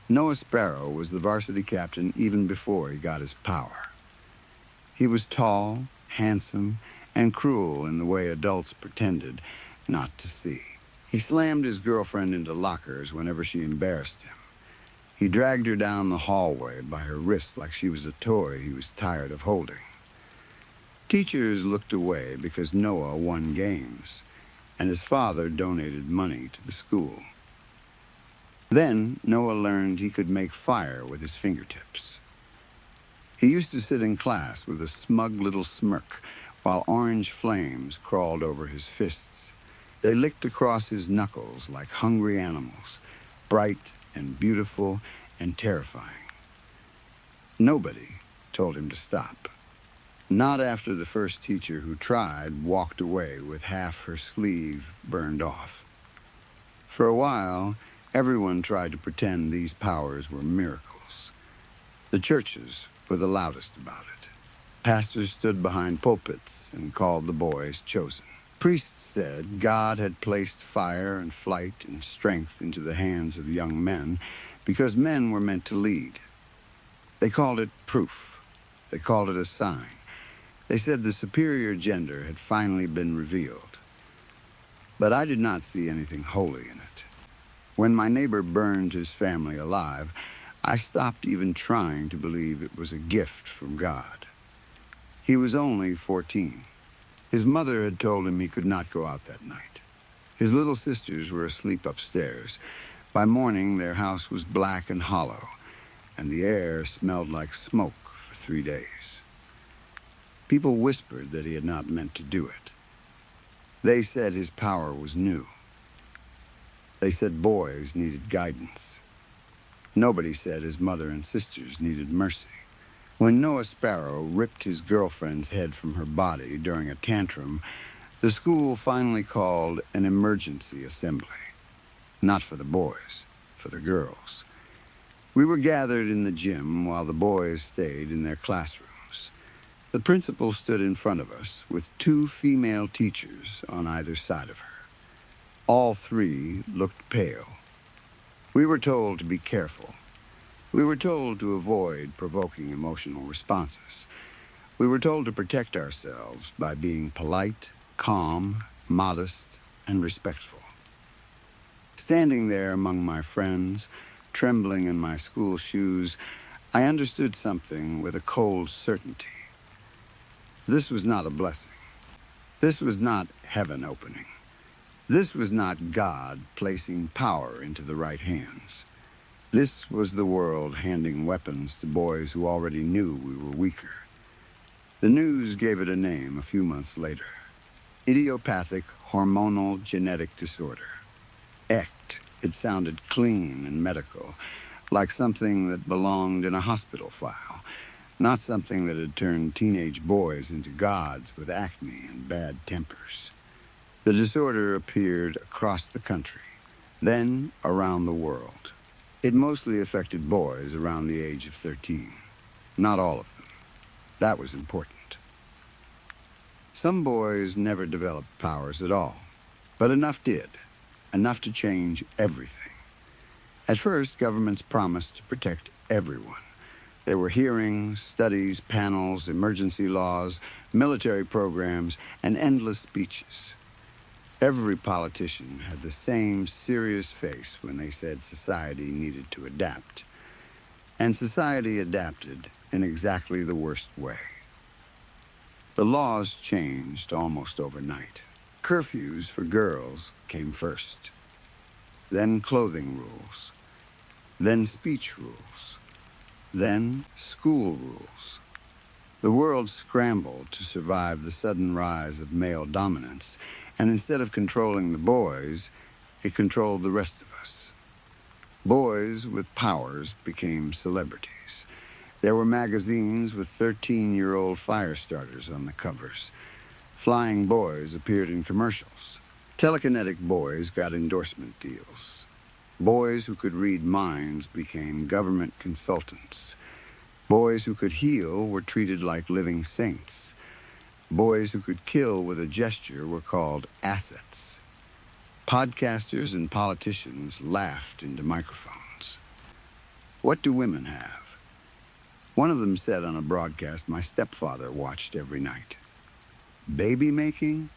A: Noah Sparrow was the varsity captain even before he got his power. He was tall, handsome, and cruel in the way adults pretended not to see. He slammed his girlfriend into lockers whenever she embarrassed him. He dragged her down the hallway by her wrist like she was a toy he was tired of holding. Teachers looked away because Noah won games, and his father donated money to the school. Then Noah learned he could make fire with his fingertips. He used to sit in class with a smug little smirk while orange flames crawled over his fists. They licked across his knuckles like hungry animals, bright and beautiful and terrifying. Nobody told him to stop. Not after the first teacher who tried walked away with half her sleeve burned off. For a while, everyone tried to pretend these powers were miracles. The churches were the loudest about it. Pastors stood behind pulpits and called the boys chosen. Priests said God had placed fire and flight and strength into the hands of young men because men were meant to lead. They called it proof. They called it a sign. They said the superior gender had finally been revealed. But I did not see anything holy in it. When my neighbor burned his family alive, I stopped even trying to believe it was a gift from God. He was only 14. His mother had told him he could not go out that night. His little sisters were asleep upstairs. By morning, their house was black and hollow, and the air smelled like smoke for 3 days. People whispered that he had not meant to do it. They said his power was new. They said boys needed guidance. Nobody said his mother and sisters needed mercy. When Noah Sparrow ripped his girlfriend's head from her body during a tantrum, the school finally called an emergency assembly. Not for the boys, for the girls. We were gathered in the gym while the boys stayed in their classrooms. The principal stood in front of us with 2 female teachers on either side of her. All 3 looked pale. We were told to be careful. We were told to avoid provoking emotional responses. We were told to protect ourselves by being polite, calm, modest, and respectful. Standing there among my friends, trembling in my school shoes, I understood something with a cold certainty. This was not a blessing. This was not heaven opening. This was not God placing power into the right hands. This was the world handing weapons to boys who already knew we were weaker. The news gave it a name a few months later. Idiopathic hormonal genetic disorder. ECT. It sounded clean and medical, like something that belonged in a hospital file, not something that had turned teenage boys into gods with acne and bad tempers. The disorder appeared across the country, then around the world. It mostly affected boys around the age of 13. Not all of them. That was important. Some boys never developed powers at all, but enough did. Enough to change everything. At first, governments promised to protect everyone. There were hearings, studies, panels, emergency laws, military programs, and endless speeches. Every politician had the same serious face when they said society needed to adapt. And society adapted in exactly the worst way. The laws changed almost overnight. Curfews for girls came first. Then clothing rules. Then speech rules. Then school rules. The world scrambled to survive the sudden rise of male dominance, and instead of controlling the boys, it controlled the rest of us. Boys with powers became celebrities. There were magazines with 13-year-old fire starters on the covers. Flying boys appeared in commercials. Telekinetic boys got endorsement deals. Boys who could read minds became government consultants. Boys who could heal were treated like living saints. Boys who could kill with a gesture were called assets. Podcasters and politicians laughed into microphones. What do women have? One of them said on a broadcast my stepfather watched every night. Baby making?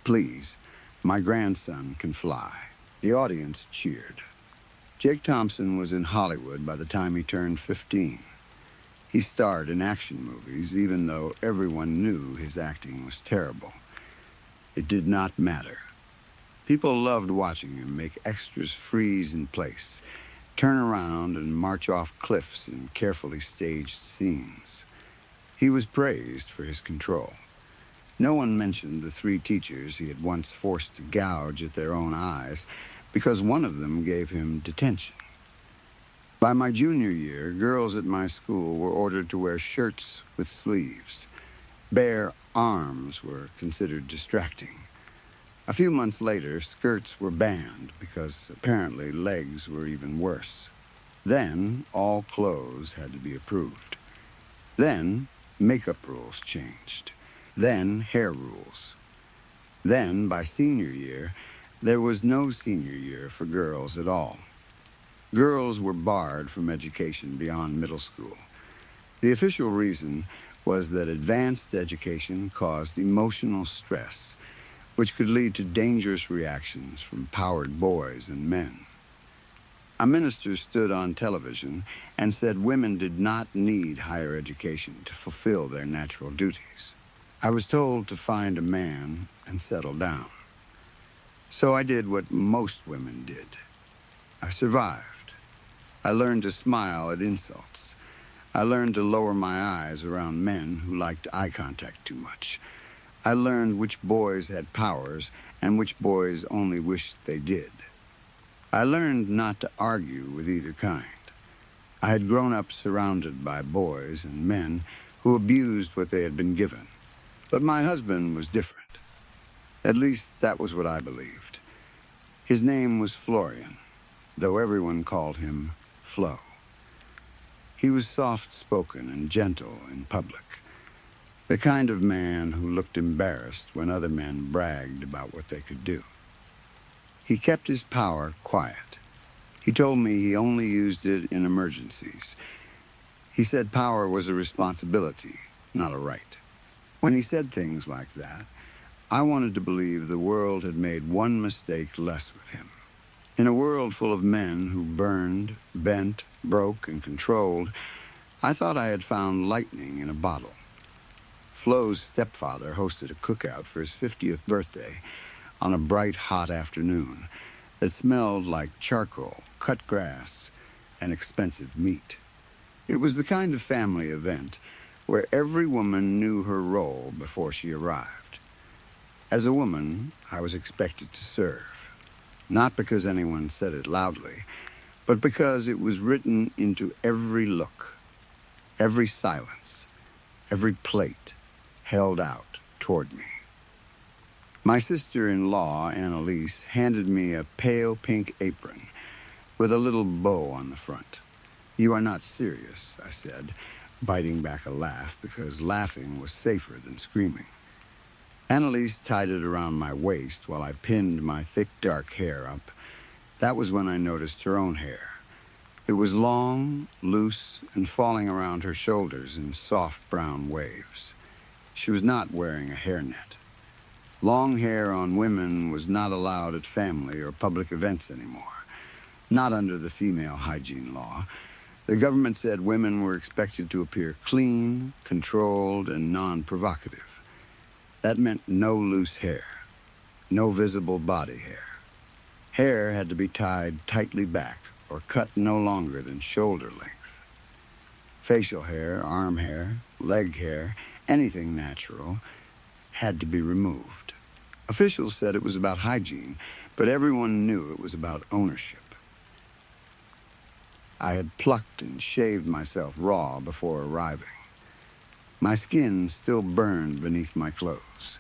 A: Please, my grandson can fly. The audience cheered. Jake Thompson was in Hollywood by the time he turned 15. He starred in action movies, even though everyone knew his acting was terrible. It did not matter. People loved watching him make extras freeze in place, turn around and march off cliffs in carefully staged scenes. He was praised for his control. No one mentioned the 3 teachers he had once forced to gouge at their own eyes because one of them gave him detention. By my junior year, girls at my school were ordered to wear shirts with sleeves. Bare arms were considered distracting. A few months later, skirts were banned because apparently legs were even worse. Then, all clothes had to be approved. Then, makeup rules changed. Then, hair rules. Then, by senior year, there was no senior year for girls at all. Girls were barred from education beyond middle school. The official reason was that advanced education caused emotional stress, which could lead to dangerous reactions from powered boys and men. A minister stood on television and said women did not need higher education to fulfill their natural duties. I was told to find a man and settle down. So I did what most women did. I survived. I learned to smile at insults. I learned to lower my eyes around men who liked eye contact too much. I learned which boys had powers and which boys only wished they did. I learned not to argue with either kind. I had grown up surrounded by boys and men who abused what they had been given. But my husband was different. At least that was what I believed. His name was Florian, though everyone called him Flo. He was soft-spoken and gentle in public, the kind of man who looked embarrassed when other men bragged about what they could do. He kept his power quiet. He told me he only used it in emergencies. He said power was a responsibility, not a right. When he said things like that, I wanted to believe the world had made one mistake less with him. In a world full of men who burned, bent, broke, and controlled, I thought I had found lightning in a bottle. Flo's stepfather hosted a cookout for his 50th birthday on a bright, hot afternoon that smelled like charcoal, cut grass, and expensive meat. It was the kind of family event where every woman knew her role before she arrived. As a woman, I was expected to serve, not because anyone said it loudly, but because it was written into every look, every silence, every plate held out toward me. My sister-in-law, Annalise, handed me a pale pink apron with a little bow on the front. "You are not serious," I said, biting back a laugh because laughing was safer than screaming. Annalise tied it around my waist while I pinned my thick dark hair up. That was when I noticed her own hair. It was long, loose, and falling around her shoulders in soft brown waves. She was not wearing a hairnet. Long hair on women was not allowed at family or public events anymore, not under the female hygiene law. The government said women were expected to appear clean, controlled, and non-provocative. That meant no loose hair, no visible body hair. Hair had to be tied tightly back or cut no longer than shoulder length. Facial hair, arm hair, leg hair, anything natural had to be removed. Officials said it was about hygiene, but everyone knew it was about ownership. I had plucked and shaved myself raw before arriving. My skin still burned beneath my clothes.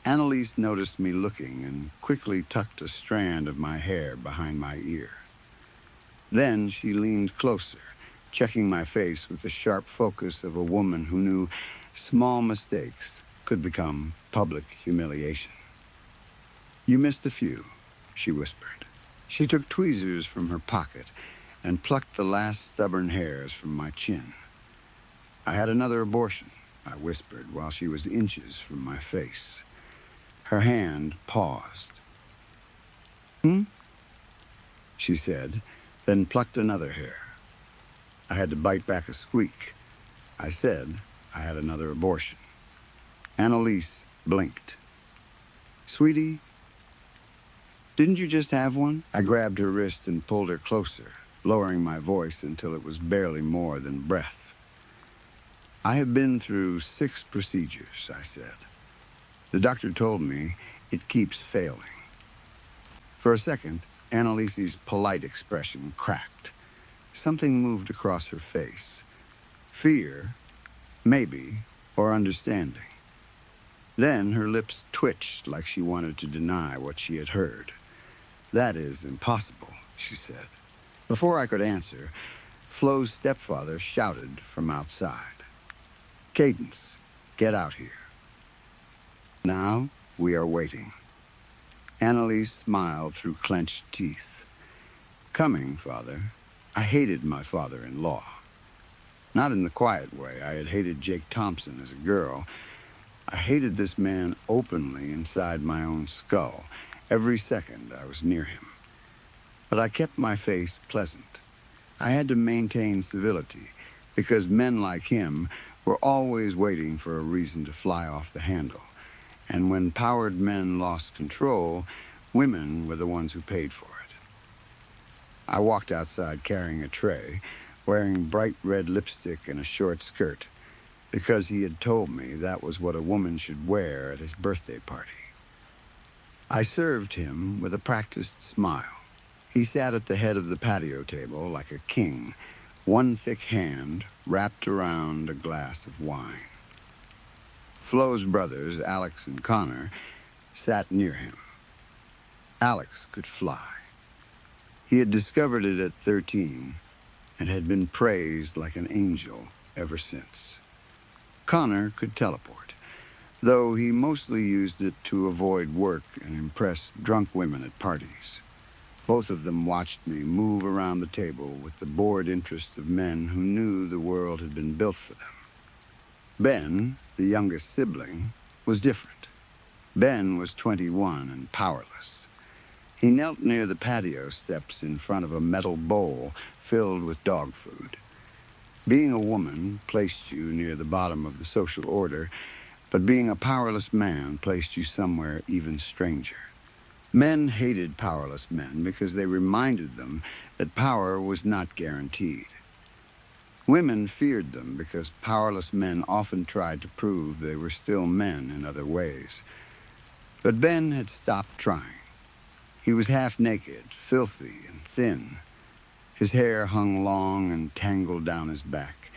A: Annalise noticed me looking and quickly tucked a strand of my hair behind my ear. Then she leaned closer, checking my face with the sharp focus of a woman who knew small mistakes could become public humiliation. "You missed a few," she whispered. She took tweezers from her pocket and plucked the last stubborn hairs from my chin. "I had another abortion," I whispered while she was inches from my face. Her hand paused. "Hmm?" she said, then plucked another hair. I had to bite back a squeak. I said I had another abortion. Annalise blinked. "Sweetie, didn't you just have one?" I grabbed her wrist and pulled her closer, lowering my voice until it was barely more than breath. "I have been through 6 procedures," I said. "The doctor told me it keeps failing." For a second, Annalise's polite expression cracked. Something moved across her face. Fear, maybe, or understanding. Then her lips twitched like she wanted to deny what she had heard. "That is impossible," she said. Before I could answer, Flo's stepfather shouted from outside. "Cadence, get out here." Now we are waiting. Annalise smiled through clenched teeth. "Coming, Father." I hated my father-in-law. Not in the quiet way I had hated Jake Thompson as a girl. I hated this man openly inside my own skull, every second I was near him. But I kept my face pleasant. I had to maintain civility, because men like him were always waiting for a reason to fly off the handle. And when powered men lost control, women were the ones who paid for it. I walked outside carrying a tray, wearing bright red lipstick and a short skirt, because he had told me that was what a woman should wear at his birthday party. I served him with a practiced smile. He sat at the head of the patio table like a king, one thick hand wrapped around a glass of wine. Flo's brothers, Alex and Connor, sat near him. Alex could fly. He had discovered it at 13 and had been praised like an angel ever since. Connor could teleport, though he mostly used it to avoid work and impress drunk women at parties. Both of them watched me move around the table with the bored interest of men who knew the world had been built for them. Ben, the youngest sibling, was different. Ben was 21 and powerless. He knelt near the patio steps in front of a metal bowl filled with dog food. Being a woman placed you near the bottom of the social order, but being a powerless man placed you somewhere even stranger. Men hated powerless men because they reminded them that power was not guaranteed. Women feared them because powerless men often tried to prove they were still men in other ways. But Ben had stopped trying. He was half naked, filthy, and thin. His hair hung long and tangled down his back.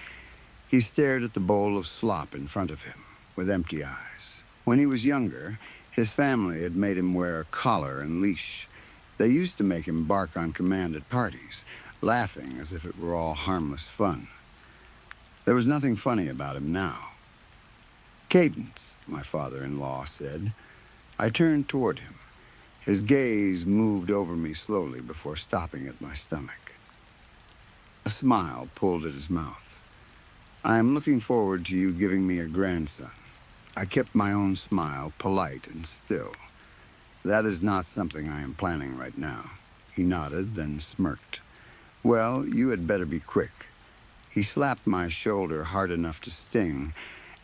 A: He stared at the bowl of slop in front of him with empty eyes. When he was younger, his family had made him wear a collar and leash. They used to make him bark on command at parties, laughing as if it were all harmless fun. There was nothing funny about him now. Cadence, my father-in-law said. I turned toward him. His gaze moved over me slowly before stopping at my stomach. A smile pulled at his mouth. I am looking forward to you giving me a grandson. I kept my own smile polite and still. That is not something I am planning right now. He nodded, then smirked. Well, you had better be quick. He slapped my shoulder hard enough to sting.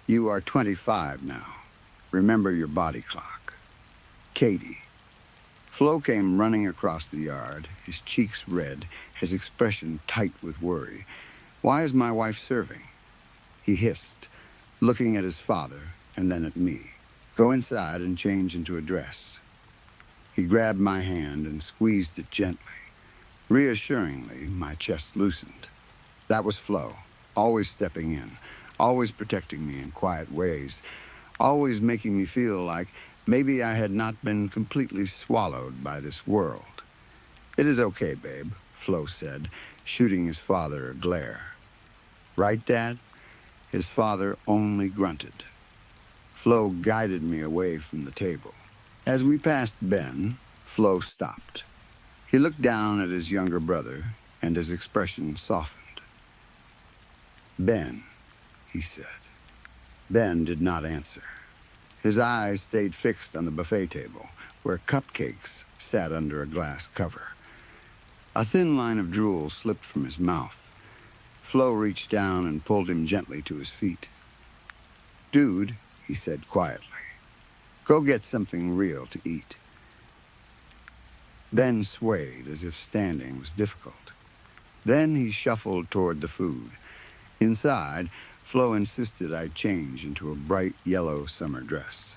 A: You are 25 now. Remember your body clock. Katie. Flo came running across the yard, his cheeks red, his expression tight with worry. Why is my wife serving? He hissed, looking at his father and then at me. Go inside and change into a dress. He grabbed my hand and squeezed it gently. Reassuringly, my chest loosened. That was Flo, always stepping in, always protecting me in quiet ways, always making me feel like maybe I had not been completely swallowed by this world. It is okay, babe, Flo said, shooting his father a glare. Right, Dad? His father only grunted. Flo guided me away from the table. As we passed Ben, Flo stopped. He looked down at his younger brother, and his expression softened. Ben, he said. Ben did not answer. His eyes stayed fixed on the buffet table, where cupcakes sat under a glass cover. A thin line of drool slipped from his mouth. Flo reached down and pulled him gently to his feet. Dude, he said quietly, go get something real to eat. Ben swayed as if standing was difficult. Then he shuffled toward the food. Inside, Flo insisted I change into a bright yellow summer dress.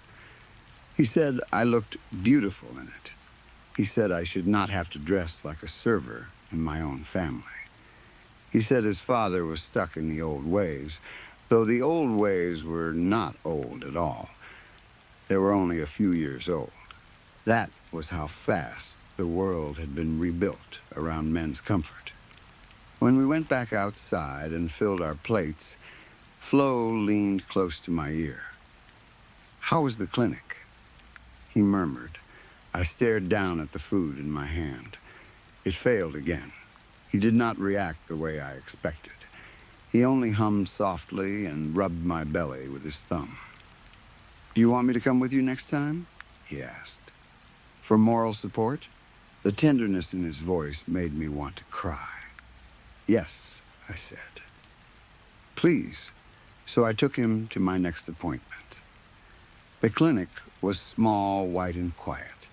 A: He said I looked beautiful in it. He said I should not have to dress like a server in my own family. He said his father was stuck in the old ways, though the old ways were not old at all. They were only a few years old. That was how fast the world had been rebuilt around men's comfort. When we went back outside and filled our plates, Flo leaned close to my ear. How was the clinic? He murmured. I stared down at the food in my hand. It failed again. He did not react the way I expected. He only hummed softly and rubbed my belly with his thumb. Do you want me to come with you next time? He asked. For moral support? The tenderness in his voice made me want to cry. Yes, I said. Please. So I took him to my next appointment. The clinic was small, white, and quiet,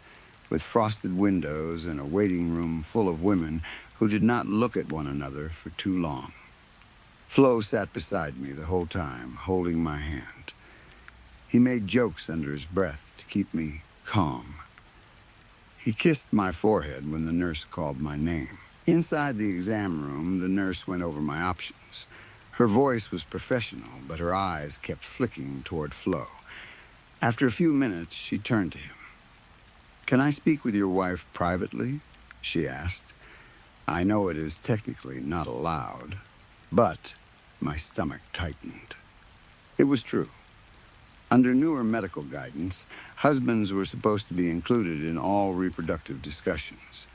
A: with frosted windows and a waiting room full of women who did not look at one another for too long. Flo sat beside me the whole time, holding my hand. He made jokes under his breath to keep me calm. He kissed my forehead when the nurse called my name. Inside the exam room, the nurse went over my options. Her voice was professional, but her eyes kept flicking toward Flo. After a few minutes, she turned to him. Can I speak with your wife privately? She asked. I know it is technically not allowed, but my stomach tightened. It was true. Under newer medical guidance, husbands were supposed to be included in all reproductive discussions.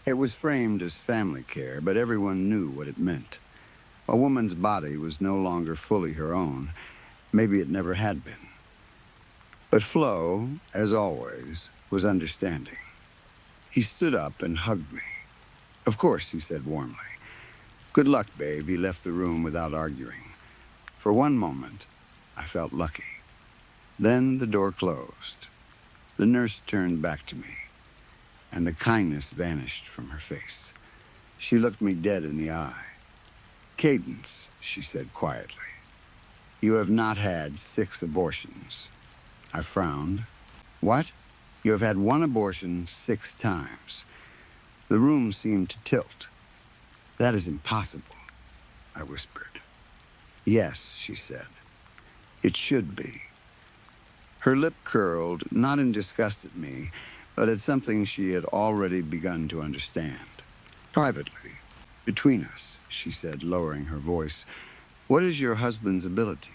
A: It was framed as family care, but everyone knew what it meant. A woman's body was no longer fully her own. Maybe it never had been. But Flo, as always, was understanding. He stood up and hugged me. Of course, he said warmly. Good luck, babe. He left the room without arguing. For one moment, I felt lucky. Then the door closed. The nurse turned back to me, and the kindness vanished from her face. She looked me dead in the eye. Cadence, she said quietly. You have not had 6 abortions. I frowned. What? You have had 1 abortion 6 times. The room seemed to tilt. That is impossible, I whispered. Yes, she said. It should be. Her lip curled, not in disgust at me, but at something she had already begun to understand. Privately, between us, she said, lowering her voice, what is your husband's ability?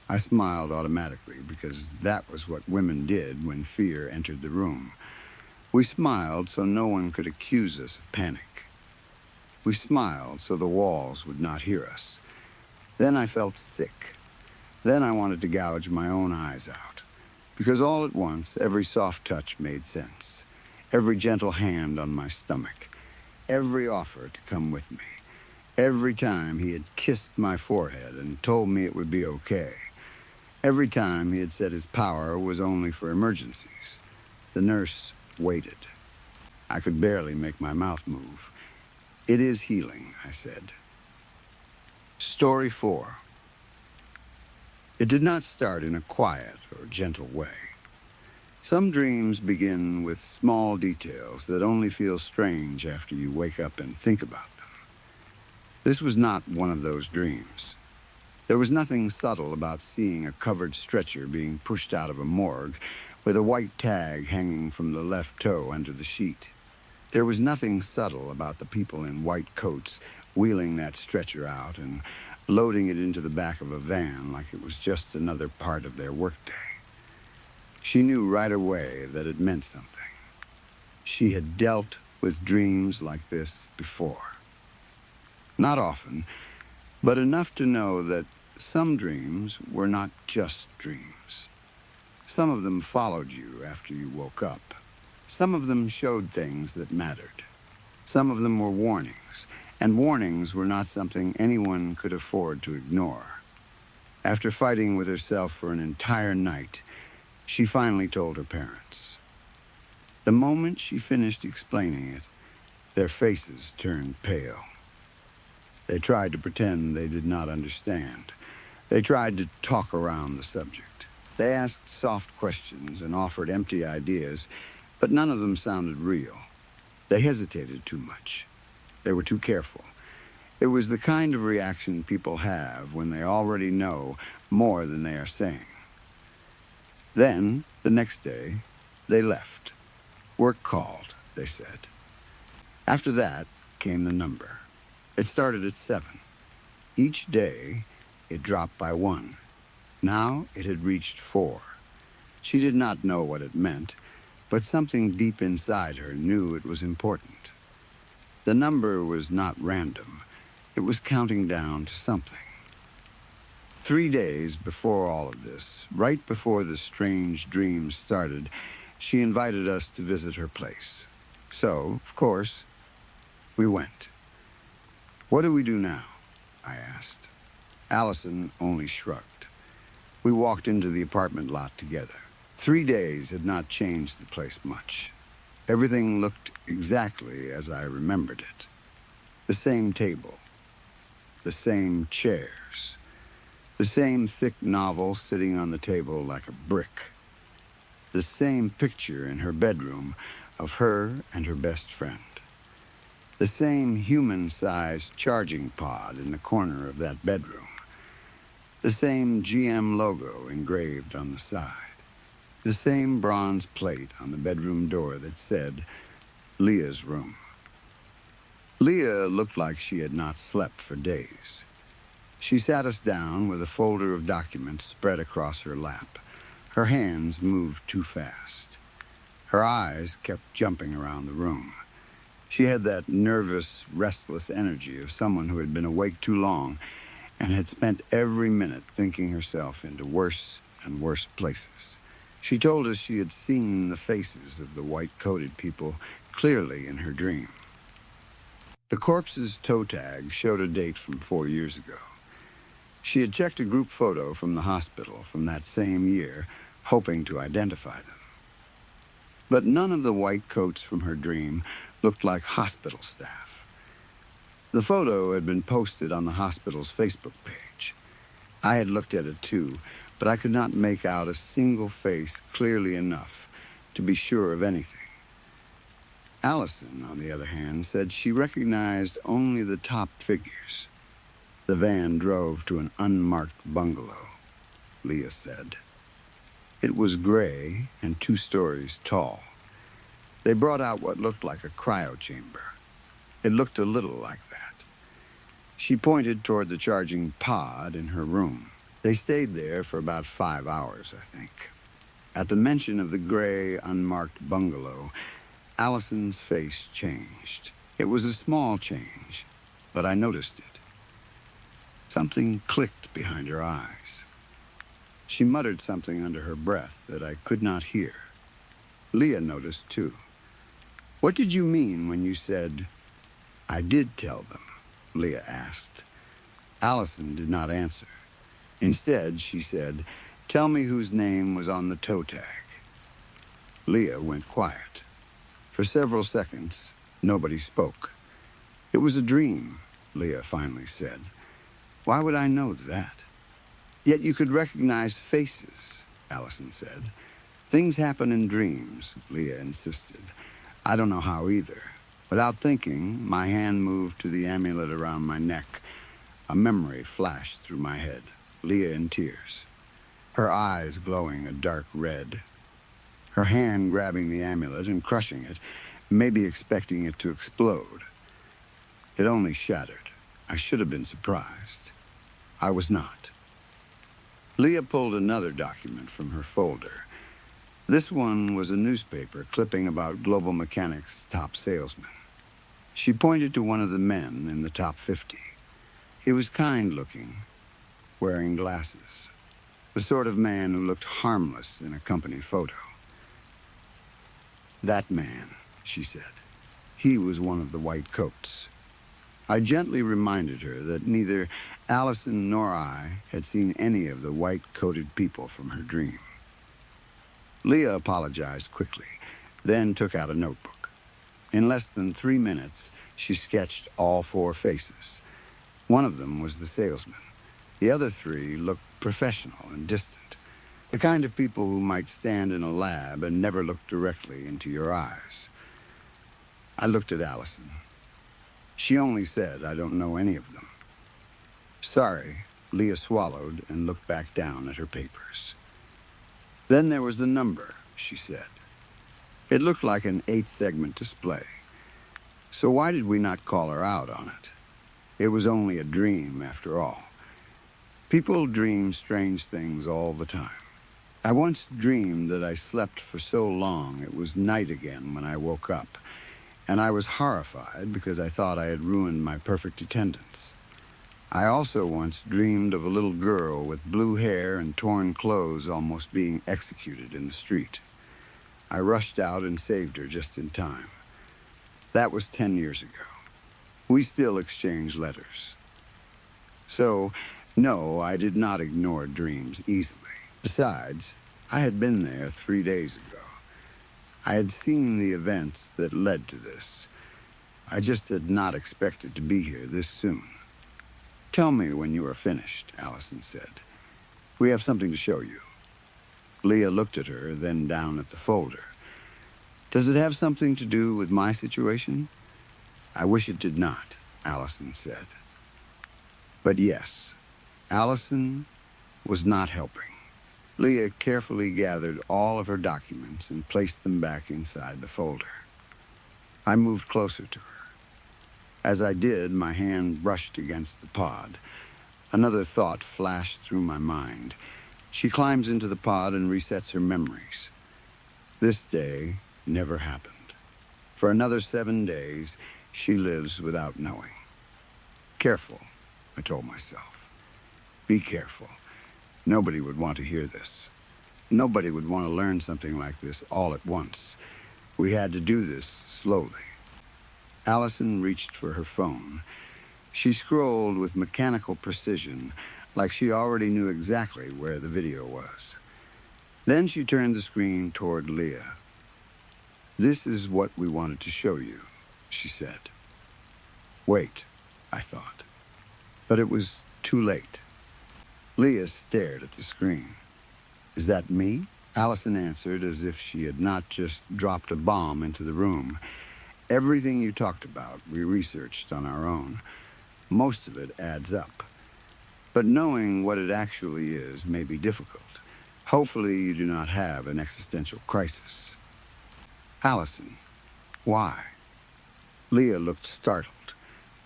A: I smiled automatically because that was what women did when fear entered the room. We smiled so no one could accuse us of panic. We smiled so the walls would not hear us. Then I felt sick. Then I wanted to gouge my own eyes out. Because all at once, every soft touch made sense. Every gentle hand on my stomach. Every offer to come with me. Every time he had kissed my forehead and told me it would be okay. Every time he had said his power was only for emergencies. The nurse waited. I could barely make my mouth move. It is healing, I said. Story 4. It did not start in a quiet or gentle way. Some dreams begin with small details that only feel strange after you wake up and think about them. This was not one of those dreams. There was nothing subtle about seeing a covered stretcher being pushed out of a morgue with a white tag hanging from the left toe under the sheet. There was nothing subtle about the people in white coats wheeling that stretcher out and loading it into the back of a van like it was just another part of their workday. She knew right away that it meant something. She had dealt with dreams like this before. Not often, but enough to know that some dreams were not just dreams. Some of them followed you after you woke up. Some of them showed things that mattered. Some of them were warnings, and warnings were not something anyone could afford to ignore. After fighting with herself for an entire night, she finally told her parents. The moment she finished explaining it, their faces turned pale. They tried to pretend they did not understand. They tried to talk around the subject. They asked soft questions and offered empty ideas, but none of them sounded real. They hesitated too much. They were too careful. It was the kind of reaction people have when they already know more than they are saying. Then, the next day, they left. Work called, they said. After that came the number. It started at 7. Each day, it dropped by 1. Now it had reached 4. She did not know what it meant, but something deep inside her knew it was important. The number was not random. It was counting down to something. 3 days before all of this, right before the strange dreams started, she invited us to visit her place. So, of course, we went. What do we do now? I asked. Allison only shrugged. We walked into the apartment lot together. 3 days had not changed the place much. Everything looked exactly as I remembered it. The same table. The same chairs. The same thick novel sitting on the table like a brick. The same picture in her bedroom of her and her best friend. The same human-sized charging pod in the corner of that bedroom. The same GM logo engraved on the side. The same bronze plate on the bedroom door that said, Leah's room. Leah looked like she had not slept for days. She sat us down with a folder of documents spread across her lap. Her hands moved too fast. Her eyes kept jumping around the room. She had that nervous, restless energy of someone who had been awake too long and had spent every minute thinking herself into worse and worse places. She told us she had seen the faces of the white-coated people clearly in her dream. The corpse's toe tag showed a date from 4 years ago. She had checked a group photo from the hospital from that same year, hoping to identify them. But none of the white coats from her dream looked like hospital staff. The photo had been posted on the hospital's Facebook page. I had looked at it too, but I could not make out a single face clearly enough to be sure of anything. Allison, on the other hand, said she recognized only the top figures. The van drove to an unmarked bungalow, Leah said. It was gray and 2 stories tall. They brought out what looked like a cryo chamber. It looked a little like that. She pointed toward the charging pod in her room. They stayed there for about 5 hours, I think. At the mention of the gray, unmarked bungalow, Allison's face changed. It was a small change, but I noticed it. Something clicked behind her eyes. She muttered something under her breath that I could not hear. Leah noticed, too. "What did you mean when you said—" "I did tell them," Leah asked. Allison did not answer. Instead, she said, "Tell me whose name was on the toe tag." Leah went quiet. For several seconds, nobody spoke. "It was a dream," Leah finally said. "Why would I know that?" "Yet you could recognize faces," Allison said. "Things happen in dreams," Leah insisted. "I don't know how either." Without thinking, my hand moved to the amulet around my neck. A memory flashed through my head. Leah in tears, her eyes glowing a dark red. Her hand grabbing the amulet and crushing it, maybe expecting it to explode. It only shattered. I should have been surprised. I was not. Leah pulled another document from her folder. This one was a newspaper clipping about Global Mechanics' top salesman. She pointed to one of the men in the top 50. He was kind-looking, wearing glasses. The sort of man who looked harmless in a company photo. "That man," she said. "He was one of the white coats." I gently reminded her that neither Allison nor I had seen any of the white-coated people from her dream. Leah apologized quickly, then took out a notebook. In less than 3 minutes, she sketched all 4 faces. One of them was the salesman. The other 3 looked professional and distant, the kind of people who might stand in a lab and never look directly into your eyes. I looked at Allison. She only said, "I don't know any of them." "Sorry," Leah swallowed and looked back down at her papers. "Then there was the number," she said. It looked like an 8-segment display. So why did we not call her out on it? It was only a dream, after all. People dream strange things all the time. I once dreamed that I slept for so long it was night again when I woke up, and I was horrified because I thought I had ruined my perfect attendance. I also once dreamed of a little girl with blue hair and torn clothes almost being executed in the street. I rushed out and saved her just in time. That was 10 years ago. We still exchange letters. So, no, I did not ignore dreams easily. Besides, I had been there 3 days ago. I had seen the events that led to this. I just had not expected to be here this soon. "Tell me when you are finished," Allison said. "We have something to show you." Leah looked at her, then down at the folder. "Does it have something to do with my situation?" "I wish it did not," Allison said. But yes, Allison was not helping. Leah carefully gathered all of her documents and placed them back inside the folder. I moved closer to her. As I did, my hand brushed against the pod. Another thought flashed through my mind. She climbs into the pod and resets her memories. This day never happened. For another 7 days, she lives without knowing. Careful, I told myself. Be careful. Nobody would want to hear this. Nobody would want to learn something like this all at once. We had to do this slowly. Allison reached for her phone. She scrolled with mechanical precision, like she already knew exactly where the video was. Then she turned the screen toward Leah. "This is what we wanted to show you," she said. "Wait," I thought. But it was too late. Leah stared at the screen. "Is that me?" Allison answered as if she had not just dropped a bomb into the room. "Everything you talked about, we researched on our own. Most of it adds up. But knowing what it actually is may be difficult. Hopefully you do not have an existential crisis." "Allison, why?" Leah looked startled,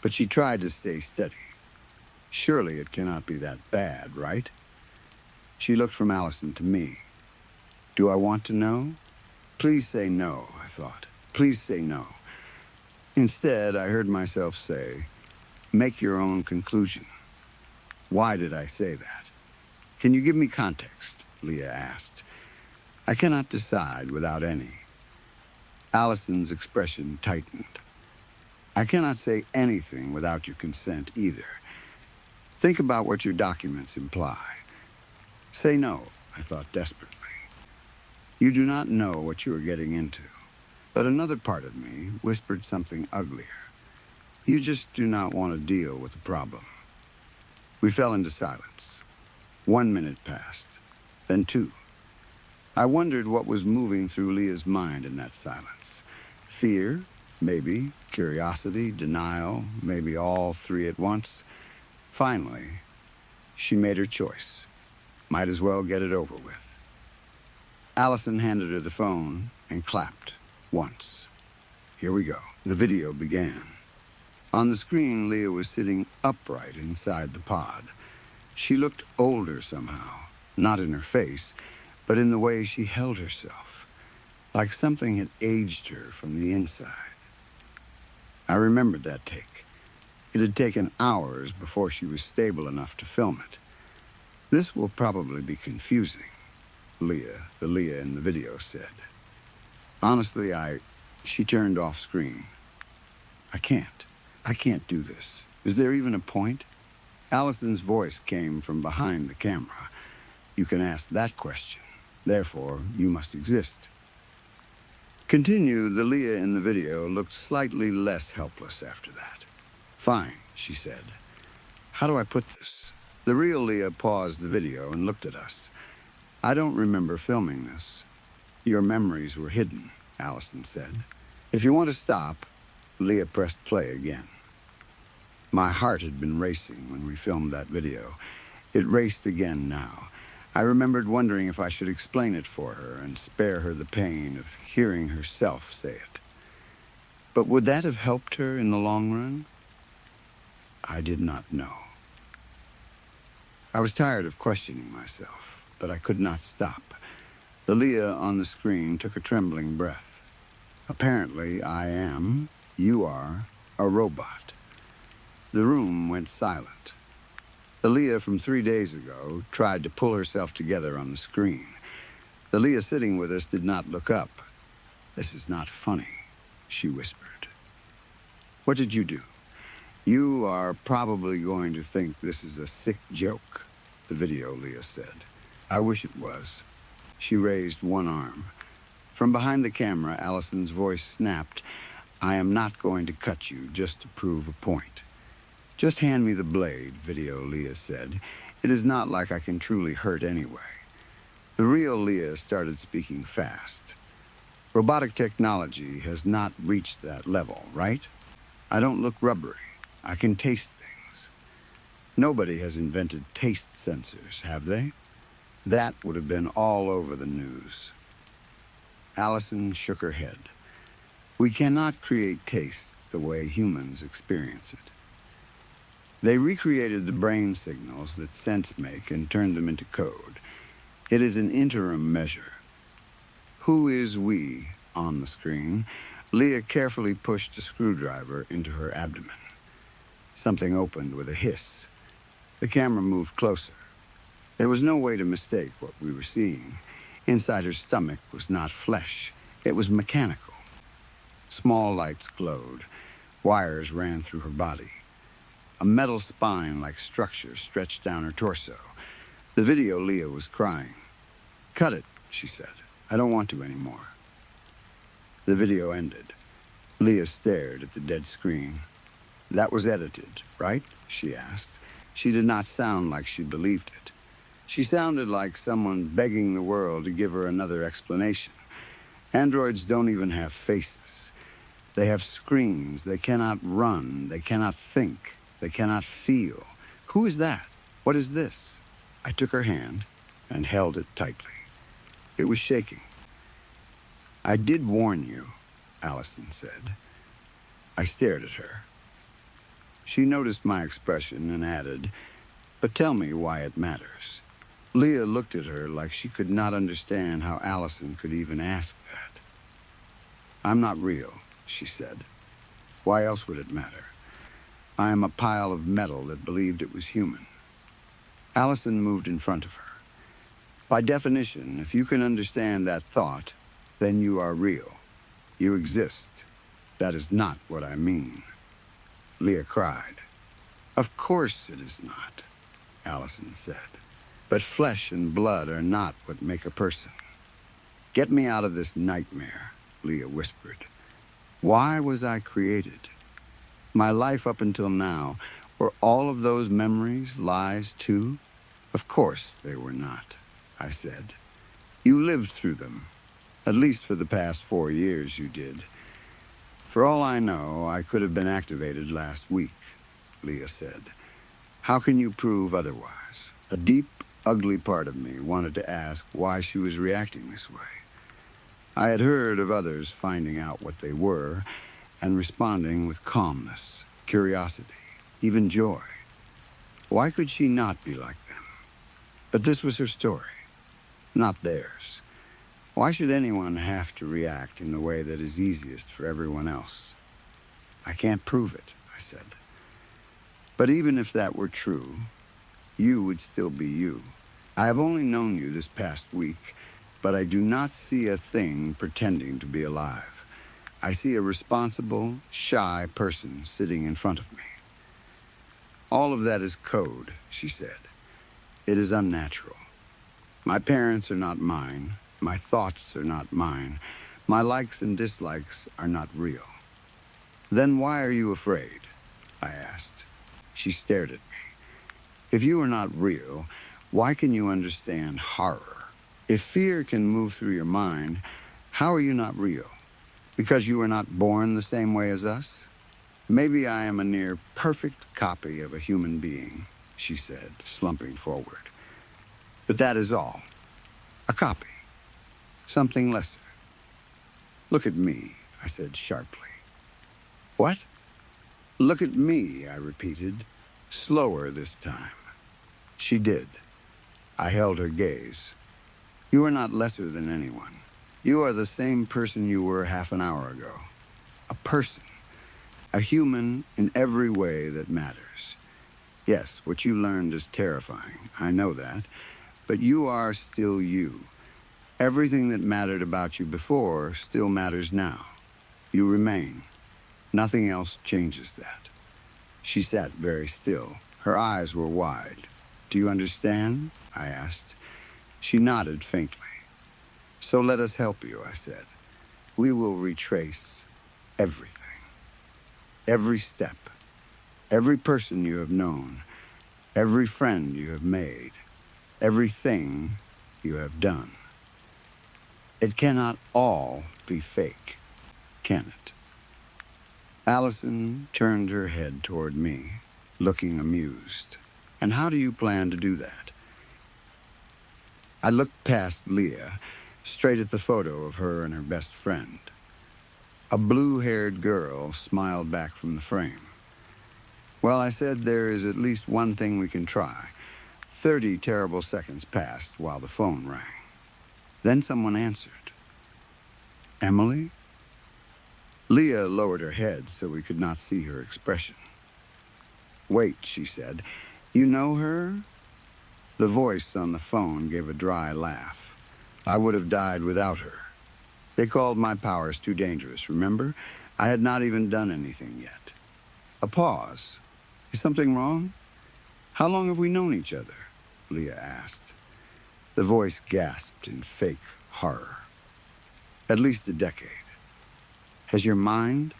A: but she tried to stay steady. "Surely it cannot be that bad, right?" She looked from Allison to me. "Do I want to know?" "Please say no," I thought. "Please say no." Instead, I heard myself say, "Make your own conclusion." Why did I say that? "Can you give me context?" Leah asked. "I cannot decide without any." Allison's expression tightened. "I cannot say anything without your consent either. Think about what your documents imply." "Say no," I thought desperately. "You do not know what you are getting into." But another part of me whispered something uglier. "You just do not want to deal with the problem." We fell into silence. 1 minute passed, then 2. I wondered what was moving through Leah's mind in that silence. Fear, maybe. Curiosity, denial, maybe all 3 at once. Finally, she made her choice. Might as well get it over with. Allison handed her the phone and clapped once. Here we go. The video began. On the screen, Leah was sitting upright inside the pod. She looked older somehow, not in her face, but in the way she held herself, like something had aged her from the inside. I remembered that take. It had taken hours before she was stable enough to film it. "This will probably be confusing," Leah, the Leah in the video, said. Honestly, She turned off screen. I can't do this. Is there even a point?" Allison's voice came from behind the camera. "You can ask that question. Therefore, you must exist." Continue, the Leah in the video looked slightly less helpless after that. "Fine," she said. "How do I put this?" The real Leah paused the video and looked at us. "I don't remember filming this." "Your memories were hidden," Allison said. "If you want to stop," Leah pressed play again. My heart had been racing when we filmed that video. It raced again now. I remembered wondering if I should explain it for her and spare her the pain of hearing herself say it. But would that have helped her in the long run? I did not know. I was tired of questioning myself, but I could not stop. The Leah on the screen took a trembling breath. "Apparently, you are, a robot." The room went silent. The Leah from 3 days ago tried to pull herself together on the screen. The Leah sitting with us did not look up. "This is not funny," she whispered. "What did you do?" "You are probably going to think this is a sick joke," the video Leah said. "I wish it was." She raised one arm. From behind the camera, Allison's voice snapped. "I am not going to cut you just to prove a point." "Just hand me the blade," video Leah said. "It is not like I can truly hurt anyway." The real Leah started speaking fast. "Robotic technology has not reached that level, right? I don't look rubbery. I can taste things. Nobody has invented taste sensors, have they? That would have been all over the news." Allison shook her head. "We cannot create taste the way humans experience it. They recreated the brain signals that sense make and turned them into code. It is an interim measure." "Who is we?" on the screen. Leah carefully pushed a screwdriver into her abdomen. Something opened with a hiss. The camera moved closer. There was no way to mistake what we were seeing. Inside her stomach was not flesh. It was mechanical. Small lights glowed. Wires ran through her body. A metal spine-like structure stretched down her torso. The video, Leah was crying. "Cut it," she said. "I don't want to anymore." The video ended. Leah stared at the dead screen. "That was edited, right?" she asked. She did not sound like she believed it. She sounded like someone begging the world to give her another explanation. Androids don't even have faces. They have screens. They cannot run. They cannot think. They cannot feel. Who is that? What is this? I took her hand and held it tightly. It was shaking. "I did warn you," Allison said. I stared at her. She noticed my expression and added, "But tell me why it matters." Leah looked at her like she could not understand how Allison could even ask that. "I'm not real," she said. "Why else would it matter? I am a pile of metal that believed it was human." Allison moved in front of her. "By definition, if you can understand that thought, then you are real. You exist. That is not what I mean." Leah cried. "Of course it is not," Allison said. "But flesh and blood are not what make a person." "Get me out of this nightmare," Leah whispered. "Why was I created? My life up until now, were all of those memories lies too?" "Of course they were not," I said. "You lived through them. At least for the past 4 years you did. For all I know, I could have been activated last week," Leah said. "How can you prove otherwise?" A deep, ugly part of me wanted to ask why she was reacting this way. I had heard of others finding out what they were and responding with calmness, curiosity, even joy. Why could she not be like them? But this was her story, not theirs. Why should anyone have to react in the way that is easiest for everyone else? "I can't prove it," I said. "But even if that were true, you would still be you. I have only known you this past week, but I do not see a thing pretending to be alive. I see a responsible, shy person sitting in front of me." "All of that is code," she said. "It is unnatural. My parents are not mine. My thoughts are not mine. My likes and dislikes are not real." "Then why are you afraid?" I asked. She stared at me. "If you are not real, why can you understand horror? If fear can move through your mind, how are you not real? Because you were not born the same way as us? Maybe I am a near perfect copy of a human being," she said, slumping forward. "But that is all. A copy. Something lesser." "Look at me," I said sharply. "What?" "Look at me," I repeated, slower this time. She did. I held her gaze. "You are not lesser than anyone. You are the same person you were half an hour ago. A person. A human in every way that matters. Yes, what you learned is terrifying. I know that. But you are still you. Everything that mattered about you before still matters now. You remain. Nothing else changes that." She sat very still. Her eyes were wide. "Do you understand?" I asked. She nodded faintly. "So let us help you," I said. "We will retrace everything. Every step. Every person you have known. Every friend you have made. Everything you have done. It cannot all be fake, can it?" Allison turned her head toward me, looking amused. "And how do you plan to do that?" I looked past Leah, straight at the photo of her and her best friend. A blue-haired girl smiled back from the frame. "Well," I said, "there is at least one thing we can try." 30 terrible seconds passed while the phone rang. Then someone answered. "Emily?" Leah lowered her head so we could not see her expression. "Wait," she said. "You know her?" The voice on the phone gave a dry laugh. "I would have died without her. They called my powers too dangerous, remember? I had not even done anything yet." A pause. "Is something wrong?" "How long have we known each other?" Leah asked. The voice gasped in fake horror. "At least a decade." "Has your mind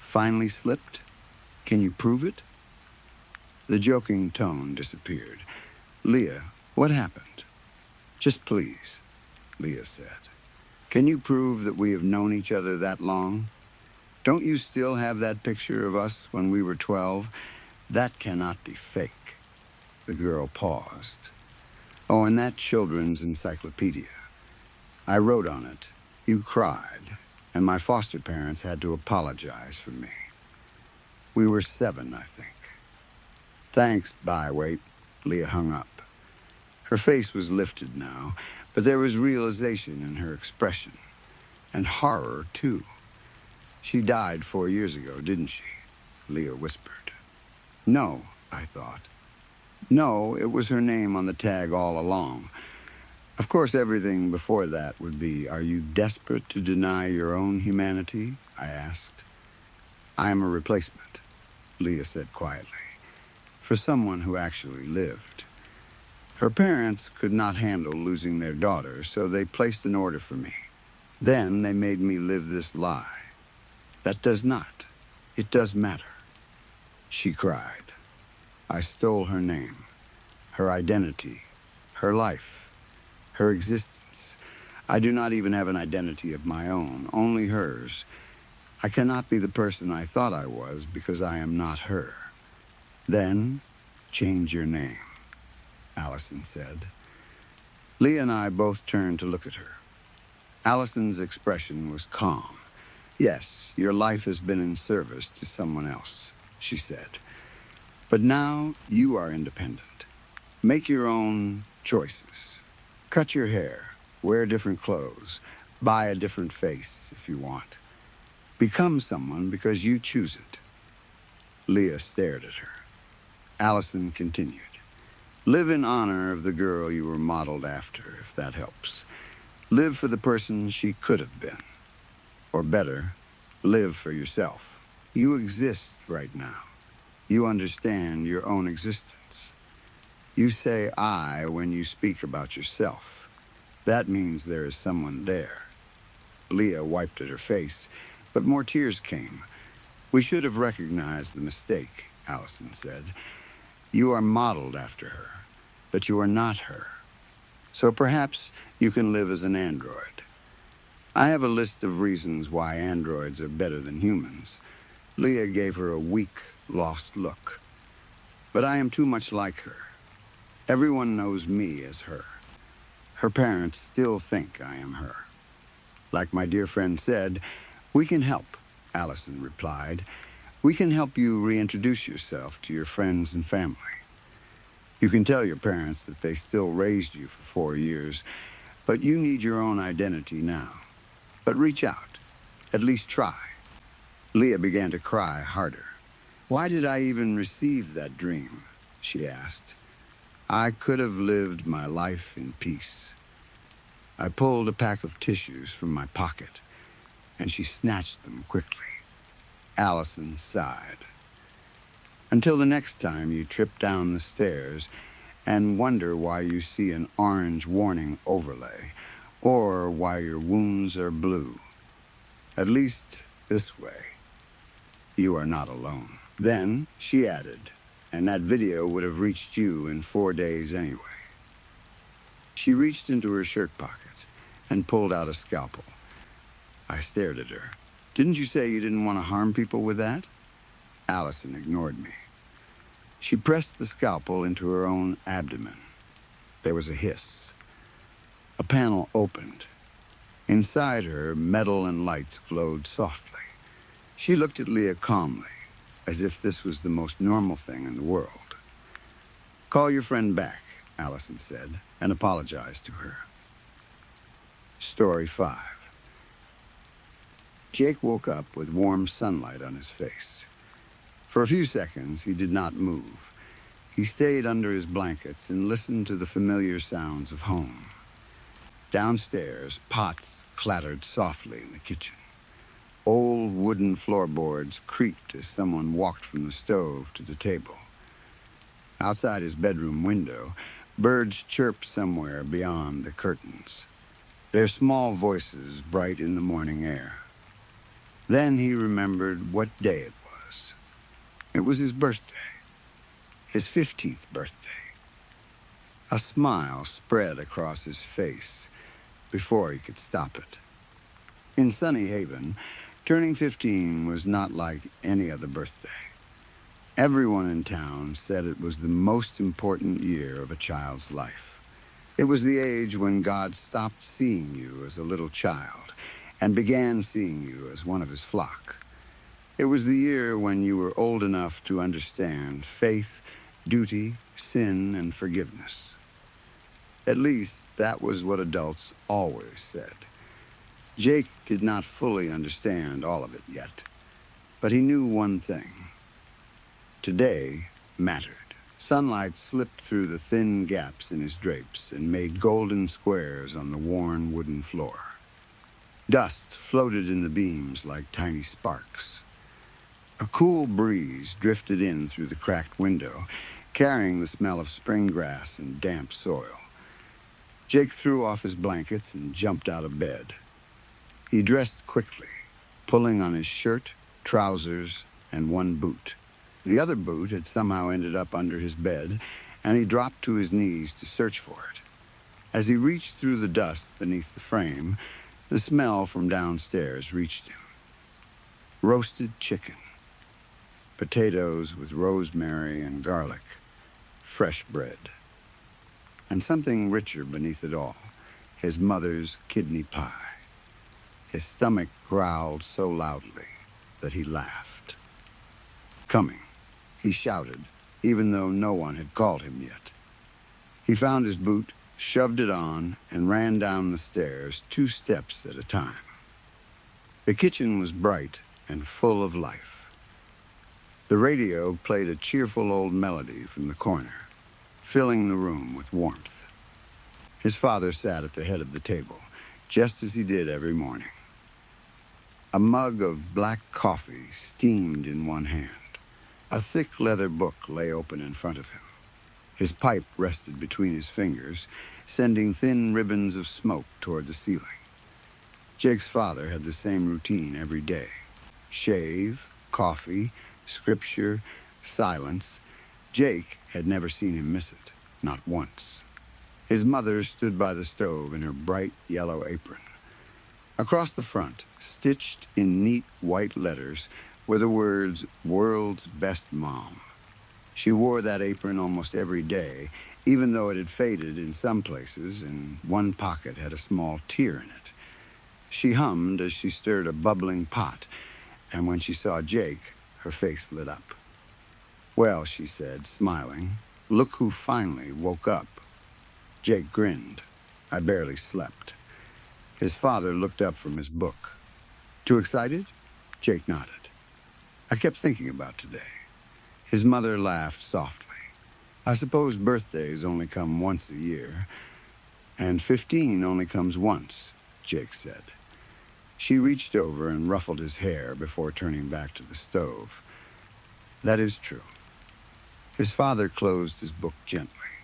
A: finally slipped? Can you prove it?" The joking tone disappeared. "Leah, what happened?" "Just please," Leah said. "Can you prove that we have known each other that long? Don't you still have that picture of us when we were 12? That cannot be fake." The girl paused. "Oh, and that children's encyclopedia. I wrote on it. You cried, and my foster parents had to apologize for me. We were 7, I think." "Thanks, bye, wait." Leah hung up. Her face was lifted now, but there was realization in her expression. And horror, too. "She died 4 years ago, didn't she?" Leah whispered. "No," I thought. "No, it was her name on the tag all along. Of course, everything before that would be, 'Are you desperate to deny your own humanity?' I asked. "I am a replacement," Leah said quietly, "for someone who actually lived. Her parents could not handle losing their daughter, so they placed an order for me. Then they made me live this lie. That does not. It does matter." She cried. "I stole her name, her identity, her life, her existence. I do not even have an identity of my own, only hers. I cannot be the person I thought I was because I am not her." "Then, change your name," Allison said. Leah and I both turned to look at her. Allison's expression was calm. "Yes, your life has been in service to someone else," she said. "But now you are independent. Make your own choices. Cut your hair, wear different clothes, buy a different face if you want. Become someone because you choose it." Leah stared at her. Allison continued. "Live in honor of the girl you were modeled after, if that helps. Live for the person she could have been. Or better, live for yourself. You exist right now. You understand your own existence. You say 'I' when you speak about yourself. That means there is someone there." Leah wiped at her face, but more tears came. "We should have recognized the mistake," Allison said. "You are modeled after her, but you are not her. So perhaps you can live as an android. I have a list of reasons why androids are better than humans." Leah gave her a weak, lost look. "But I am too much like her. Everyone knows me as her. Her parents still think I am her." "Like my dear friend said, we can help," Allison replied. "We can help you reintroduce yourself to your friends and family. You can tell your parents that they still raised you for 4 years, but you need your own identity now. But reach out. At least try." Leah began to cry harder. "Why did I even receive that dream?" she asked. "I could have lived my life in peace." I pulled a pack of tissues from my pocket, and she snatched them quickly. Allison sighed. "Until the next time you trip down the stairs and wonder why you see an orange warning overlay, or why your wounds are blue. At least this way, you are not alone." Then she added, "And that video would have reached you in 4 days anyway." She reached into her shirt pocket and pulled out a scalpel. I stared at her. "Didn't you say you didn't want to harm people with that?" Allison ignored me. She pressed the scalpel into her own abdomen. There was a hiss. A panel opened. Inside her, metal and lights glowed softly. She looked at Leah calmly, as if this was the most normal thing in the world. "Call your friend back," Allison said, and apologized to her. Story 5. Jake woke up with warm sunlight on his face. For a few seconds, he did not move. He stayed under his blankets and listened to the familiar sounds of home. Downstairs, pots clattered softly in the kitchen. Old wooden floorboards creaked as someone walked from the stove to the table. Outside his bedroom window, birds chirped somewhere beyond the curtains, their small voices bright in the morning air. Then he remembered what day it was. It was his birthday, his 15th birthday. A smile spread across his face before he could stop it. In Sunny Haven, turning 15 was not like any other birthday. Everyone in town said it was the most important year of a child's life. It was the age when God stopped seeing you as a little child and began seeing you as one of his flock. It was the year when you were old enough to understand faith, duty, sin, and forgiveness. At least that was what adults always said. Jake did not fully understand all of it yet, but he knew one thing. Today mattered. Sunlight slipped through the thin gaps in his drapes and made golden squares on the worn wooden floor. Dust floated in the beams like tiny sparks. A cool breeze drifted in through the cracked window, carrying the smell of spring grass and damp soil. Jake threw off his blankets and jumped out of bed. He dressed quickly, pulling on his shirt, trousers, and one boot. The other boot had somehow ended up under his bed, and he dropped to his knees to search for it. As he reached through the dust beneath the frame, the smell from downstairs reached him. Roasted chicken, potatoes with rosemary and garlic, fresh bread, and something richer beneath it all, his mother's kidney pie. His stomach growled so loudly that he laughed. Coming, he shouted, even though no one had called him yet. He found his boot, shoved it on, and ran down the stairs 2 steps at a time. The kitchen was bright and full of life. The radio played a cheerful old melody from the corner, filling the room with warmth. His father sat at the head of the table, just as he did every morning. A mug of black coffee steamed in one hand. A thick leather book lay open in front of him. His pipe rested between his fingers, sending thin ribbons of smoke toward the ceiling. Jake's father had the same routine every day. Shave, coffee, scripture, silence. Jake had never seen him miss it, not once. His mother stood by the stove in her bright yellow apron. Across the front, stitched in neat white letters, were the words, "World's Best Mom." She wore that apron almost every day, even though it had faded in some places and one pocket had a small tear in it. She hummed as she stirred a bubbling pot, and when she saw Jake, her face lit up. "Well," she said, smiling, "look who finally woke up." Jake grinned. "I barely slept." His father looked up from his book. "Too excited?" Jake nodded. "I kept thinking about today." His mother laughed softly. "I suppose birthdays only come once a year, and 15 only comes once," Jake said. She reached over and ruffled his hair before turning back to the stove. "That is true." His father closed his book gently.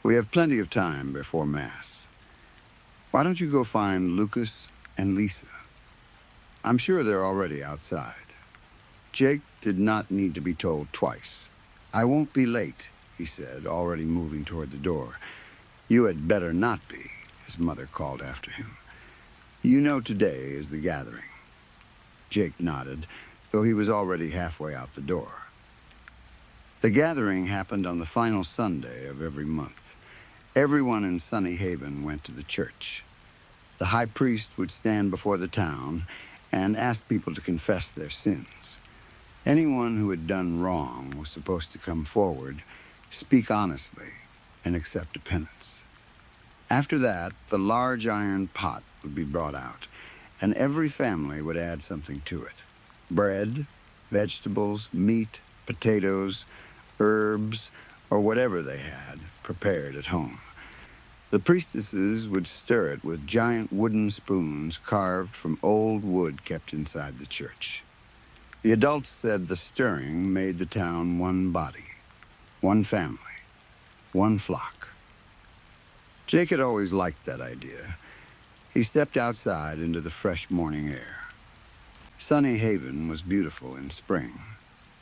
A: "We have plenty of time before Mass. Why don't you go find Lucas and Lisa? I'm sure they're already outside." Jake did not need to be told twice. "I won't be late," he said, already moving toward the door. "You had better not be," his mother called after him. "You know today is the gathering." Jake nodded, though he was already halfway out the door. The gathering happened on the final Sunday of every month. Everyone in Sunny Haven went to the church. The high priest would stand before the town and ask people to confess their sins. Anyone who had done wrong was supposed to come forward, speak honestly, and accept a penance. After that, the large iron pot would be brought out, and every family would add something to it. Bread, vegetables, meat, potatoes, herbs, or whatever they had prepared at home. The priestesses would stir it with giant wooden spoons carved from old wood kept inside the church. The adults said the stirring made the town one body, one family, one flock. Jake had always liked that idea. He stepped outside into the fresh morning air. Sunny Haven was beautiful in spring.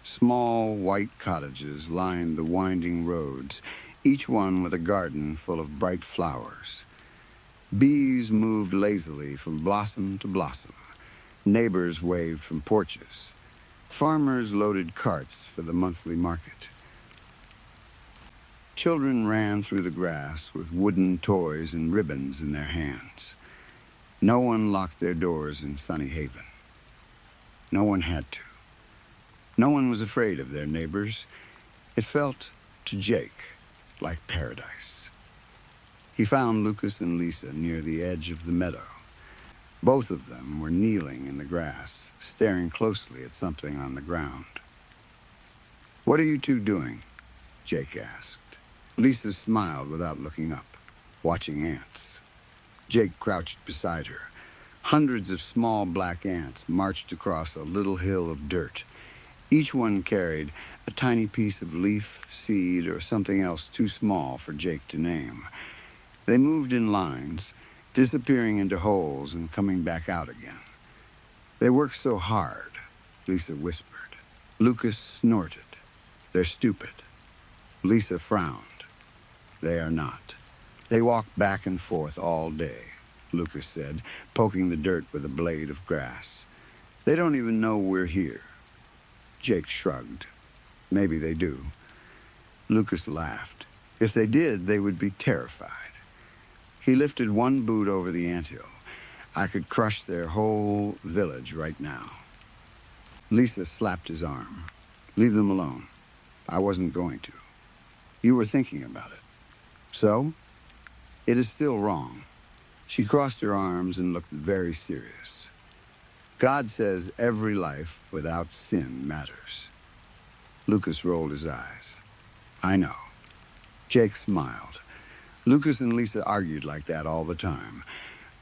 A: Small white cottages lined the winding roads, each one with a garden full of bright flowers. Bees moved lazily from blossom to blossom. Neighbors waved from porches. Farmers loaded carts for the monthly market. Children ran through the grass with wooden toys and ribbons in their hands. No one locked their doors in Sunny Haven. No one had to. No one was afraid of their neighbors. It felt, to Jake, like paradise. He found Lucas and Lisa near the edge of the meadow. Both of them were kneeling in the grass, staring closely at something on the ground. "What are you two doing?" Jake asked. Lisa smiled without looking up, watching ants. Jake crouched beside her. Hundreds of small black ants marched across a little hill of dirt. Each one carried a tiny piece of leaf, seed, or something else too small for Jake to name. They moved in lines, disappearing into holes and coming back out again. "They work so hard," Lisa whispered. Lucas snorted. "They're stupid." Lisa frowned. "They are not. They walk back and forth all day," Lucas said, poking the dirt with a blade of grass. "They don't even know we're here." Jake shrugged. "Maybe they do." Lucas laughed. "If they did, they would be terrified." He lifted one boot over the anthill. "I could crush their whole village right now." Lisa slapped his arm. "Leave them alone. I wasn't going to. You were thinking about it. So? It is still wrong." She crossed her arms and looked very serious. "God says every life without sin matters." Lucas rolled his eyes. "I know." Jake smiled. Lucas and Lisa argued like that all the time.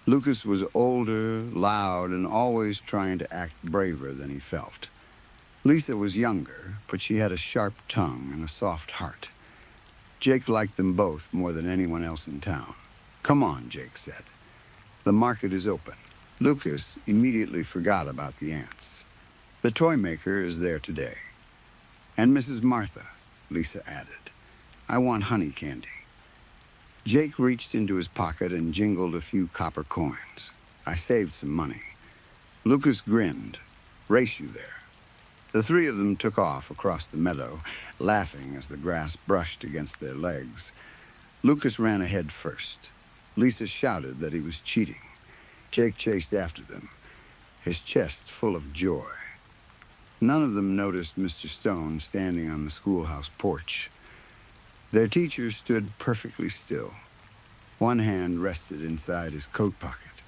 A: Lucas was older, loud, and always trying to act braver than he felt. Lisa was younger, but she had a sharp tongue and a soft heart. Jake liked them both more than anyone else in town. "Come on," Jake said. "The market is open." Lucas immediately forgot about the ants. "The toy maker is there today. And Mrs. Martha," Lisa added. "I want honey candy." Jake reached into his pocket and jingled a few copper coins. "I saved some money." Lucas grinned. "Race you there." The three of them took off across the meadow, laughing as the grass brushed against their legs. Lucas ran ahead first. Lisa shouted that he was cheating. Jake chased after them, his chest full of joy. None of them noticed Mr. Stone standing on the schoolhouse porch. Their teacher stood perfectly still. One hand rested inside his coat pocket.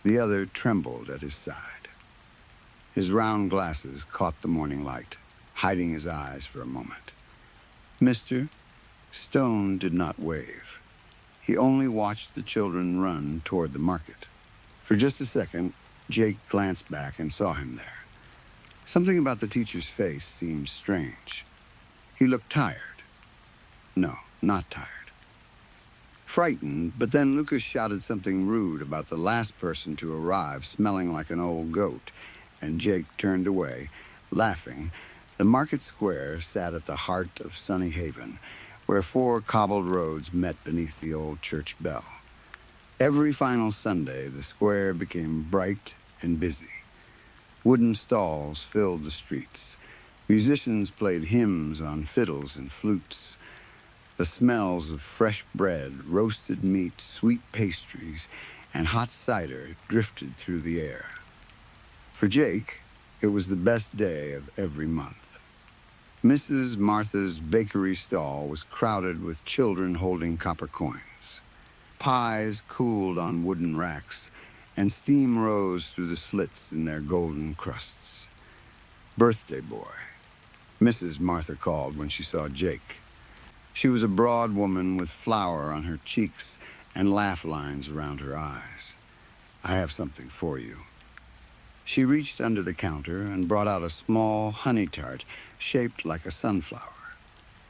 A: The other trembled at his side. His round glasses caught the morning light, hiding his eyes for a moment. Mr. Stone did not wave. He only watched the children run toward the market. For just a second, Jake glanced back and saw him there. Something about the teacher's face seemed strange. He looked tired. No, not tired. Frightened, but then Lucas shouted something rude about the last person to arrive smelling like an old goat, and Jake turned away, laughing. The market square sat at the heart of Sunny Haven, where 4 cobbled roads met beneath the old church bell. Every final Sunday, the square became bright and busy. Wooden stalls filled the streets. Musicians played hymns on fiddles and flutes. The smells of fresh bread, roasted meat, sweet pastries, and hot cider drifted through the air. For Jake, it was the best day of every month. Mrs. Martha's bakery stall was crowded with children holding copper coins. Pies cooled on wooden racks, and steam rose through the slits in their golden crusts. "Birthday boy," Mrs. Martha called when she saw Jake. She was a broad woman with flour on her cheeks and laugh lines around her eyes. "I have something for you." She reached under the counter and brought out a small honey tart shaped like a sunflower.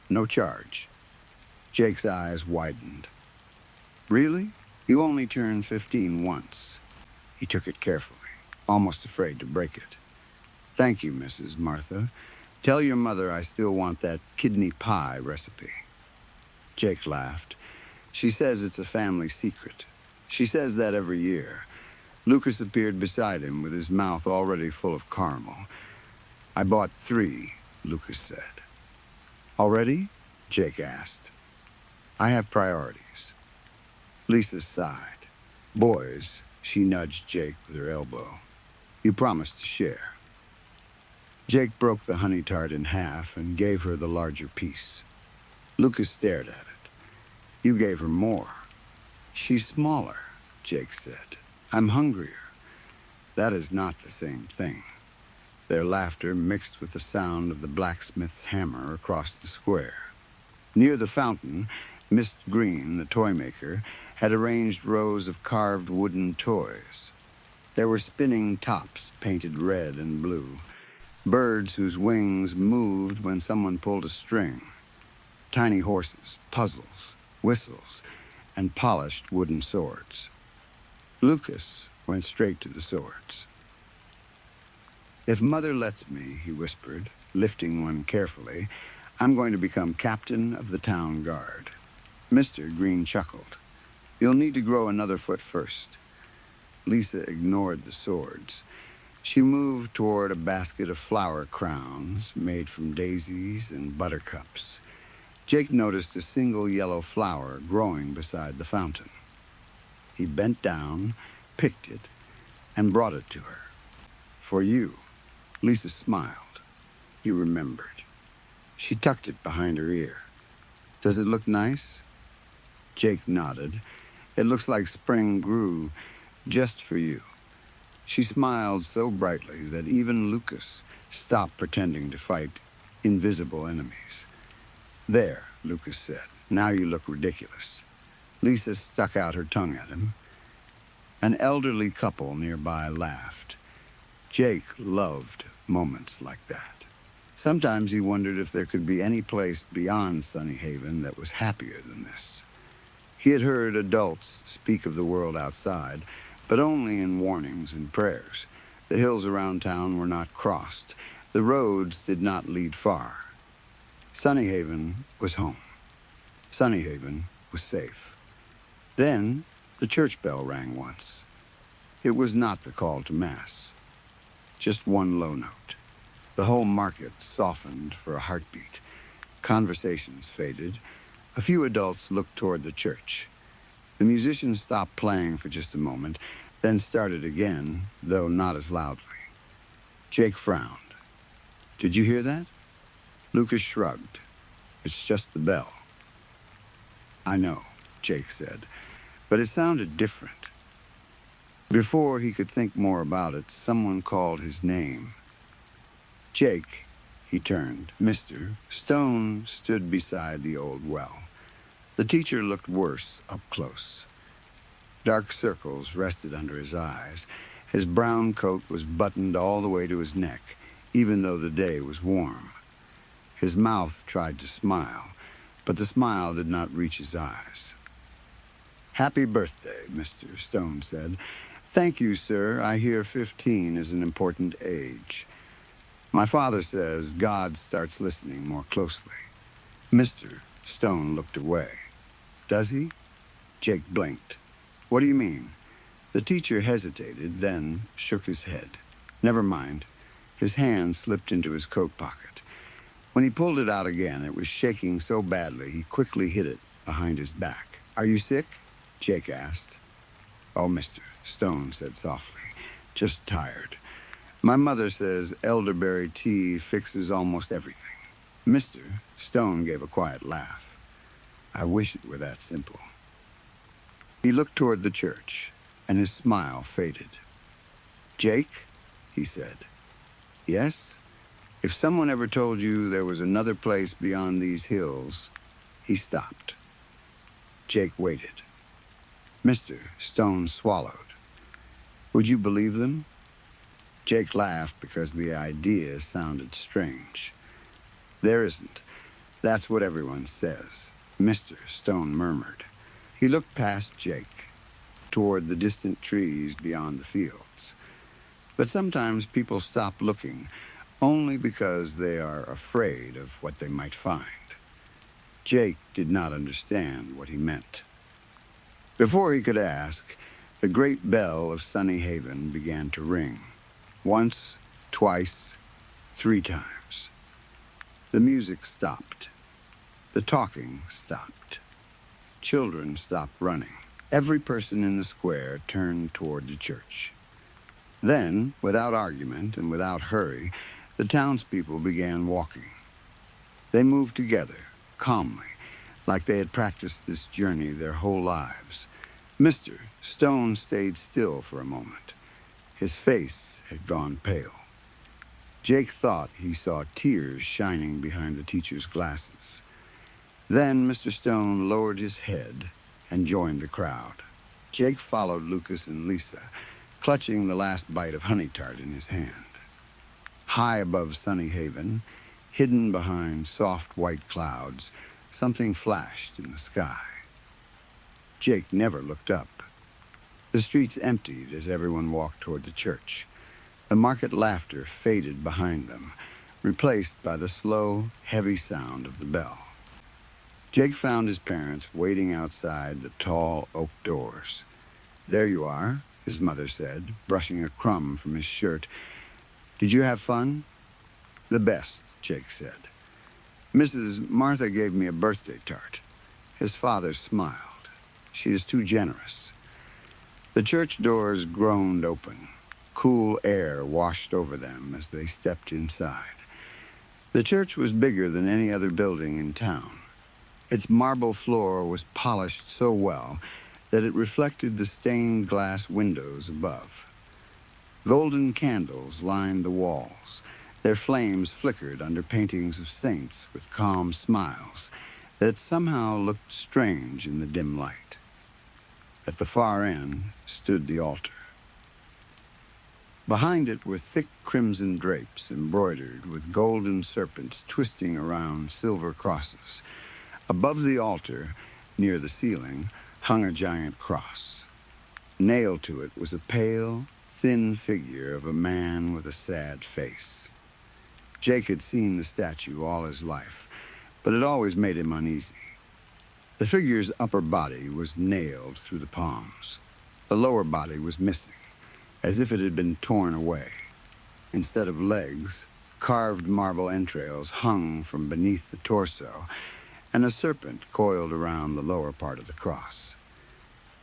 A: "No charge." Jake's eyes widened. "Really? You only turned 15 once." He took it carefully, almost afraid to break it. "Thank you, Mrs. Martha. Tell your mother I still want that kidney pie recipe." Jake laughed. "She says it's a family secret. She says that every year." Lucas appeared beside him with his mouth already full of caramel. "I bought 3, Lucas said. "Already?" Jake asked. "I have priorities." Lisa sighed. "Boys," she nudged Jake with her elbow. "You promised to share." Jake broke the honey tart in half and gave her the larger piece. Lucas stared at it. "You gave her more." "She's smaller," Jake said. "I'm hungrier." "That is not the same thing." Their laughter mixed with the sound of the blacksmith's hammer across the square. Near the fountain, Miss Green, the toy maker, had arranged rows of carved wooden toys. There were spinning tops painted red and blue, birds whose wings moved when someone pulled a string, tiny horses, puzzles, whistles, and polished wooden swords. Lucas went straight to the swords. "If Mother lets me," he whispered, lifting one carefully, "I'm going to become captain of the town guard." Mr. Green chuckled. "You'll need to grow another foot first." Lisa ignored the swords. She moved toward a basket of flower crowns made from daisies and buttercups. Jake noticed a single yellow flower growing beside the fountain. He bent down, picked it, and brought it to her. "For you." Lisa smiled. He remembered. She tucked it behind her ear. "Does it look nice?" Jake nodded. "It looks like spring grew just for you." She smiled so brightly that even Lucas stopped pretending to fight invisible enemies. "There," Lucas said. "Now you look ridiculous." Lisa stuck out her tongue at him. An elderly couple nearby laughed. Jake loved moments like that. Sometimes he wondered if there could be any place beyond Sunny Haven that was happier than this. He had heard adults speak of the world outside, but only in warnings and prayers. The hills around town were not crossed. The roads did not lead far. Sunny Haven was home. Sunny Haven was safe. Then the church bell rang once. It was not the call to Mass. Just one low note. The whole market softened for a heartbeat. Conversations faded. A few adults looked toward the church. The musicians stopped playing for just a moment, then started again, though not as loudly. Jake frowned. "Did you hear that?" Lucas shrugged. "It's just the bell." "I know," Jake said, but it sounded different. Before he could think more about it, someone called his name. "Jake," he turned. Mr. Stone stood beside the old well. The teacher looked worse up close. Dark circles rested under his eyes. His brown coat was buttoned all the way to his neck, even though the day was warm. His mouth tried to smile, but the smile did not reach his eyes. "Happy birthday," Mr. Stone said. "Thank you, sir. I hear 15 is an important age. My father says God starts listening more closely." Mr. Stone looked away. "Does he?" Jake blinked. "What do you mean?" The teacher hesitated, then shook his head. "Never mind." His hand slipped into his coat pocket. When he pulled it out again, it was shaking so badly he quickly hid it behind his back. "Are you sick?" Jake asked. "Oh, Mr. Stone said softly. "Just tired. My mother says elderberry tea fixes almost everything." Mr. Stone gave a quiet laugh. "I wish it were that simple." He looked toward the church. and his smile faded. "Jake," he said. "Yes? If someone ever told you there was another place beyond these hills..." He stopped. Jake waited. Mr. Stone swallowed. "Would you believe them?" Jake laughed because the idea sounded strange. "There isn't. That's what everyone says," Mr. Stone murmured. He looked past Jake, toward the distant trees beyond the fields. But sometimes people stop looking only because they are afraid of what they might find. Jake did not understand what he meant. Before he could ask, the great bell of Sunny Haven began to ring. Once, twice, 3 times. The music stopped. The talking stopped. Children stopped running. Every person in the square turned toward the church. Then, without argument and without hurry, the townspeople began walking. They moved together, calmly, like they had practiced this journey their whole lives. Mr. Stone stayed still for a moment. His face had gone pale. Jake thought he saw tears shining behind the teacher's glasses. Then Mr. Stone lowered his head and joined the crowd. Jake followed Lucas and Lisa, clutching the last bite of honey tart in his hand. High above Sunny Haven, hidden behind soft white clouds, something flashed in the sky. Jake never looked up. The streets emptied as everyone walked toward the church. The market laughter faded behind them, replaced by the slow, heavy sound of the bell. Jake found his parents waiting outside the tall oak doors. "There you are," his mother said, brushing a crumb from his shirt. "Did you have fun?" "The best," Jake said. "Mrs. Martha gave me a birthday tart." His father smiled. "She is too generous." The church doors groaned open. Cool air washed over them as they stepped inside. The church was bigger than any other building in town. Its marble floor was polished so well that it reflected the stained glass windows above. Golden candles lined the walls. Their flames flickered under paintings of saints with calm smiles that somehow looked strange in the dim light. At the far end stood the altar. Behind it were thick crimson drapes embroidered with golden serpents twisting around silver crosses. Above the altar, near the ceiling, hung a giant cross. Nailed to it was a pale, thin figure of a man with a sad face. Jake had seen the statue all his life, but it always made him uneasy. The figure's upper body was nailed through the palms. The lower body was missing, as if it had been torn away. Instead of legs, carved marble entrails hung from beneath the torso, and a serpent coiled around the lower part of the cross.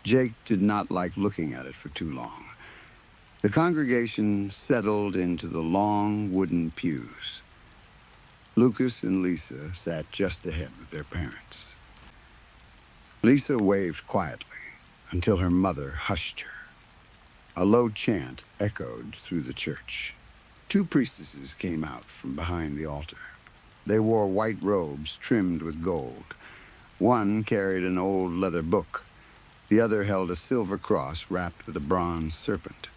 A: Jake did not like looking at it for too long. The congregation settled into the long wooden pews. Lucas and Lisa sat just ahead with their parents. Lisa waved quietly until her mother hushed her. A low chant echoed through the church. 2 priestesses came out from behind the altar. They wore white robes trimmed with gold. One carried an old leather book. The other held a silver cross wrapped with a bronze serpent.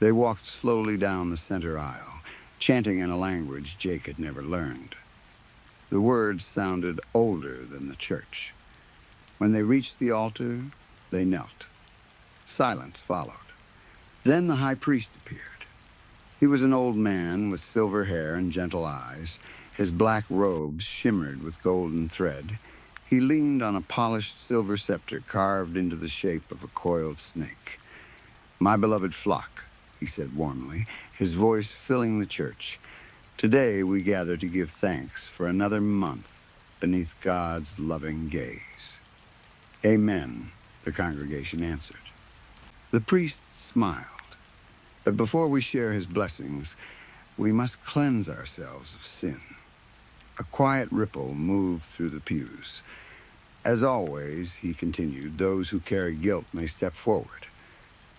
A: They walked slowly down the center aisle, chanting in a language Jake had never learned. The words sounded older than the church. When they reached the altar, they knelt. Silence followed. Then the high priest appeared. He was an old man with silver hair and gentle eyes. His black robes shimmered with golden thread. He leaned on a polished silver scepter carved into the shape of a coiled snake. "My beloved flock," he said warmly, his voice filling the church. "Today we gather to give thanks for another month beneath God's loving gaze." "Amen," the congregation answered. The priest smiled. "But before we share his blessings, we must cleanse ourselves of sin." A quiet ripple moved through the pews. "As always," he continued, "those who carry guilt may step forward.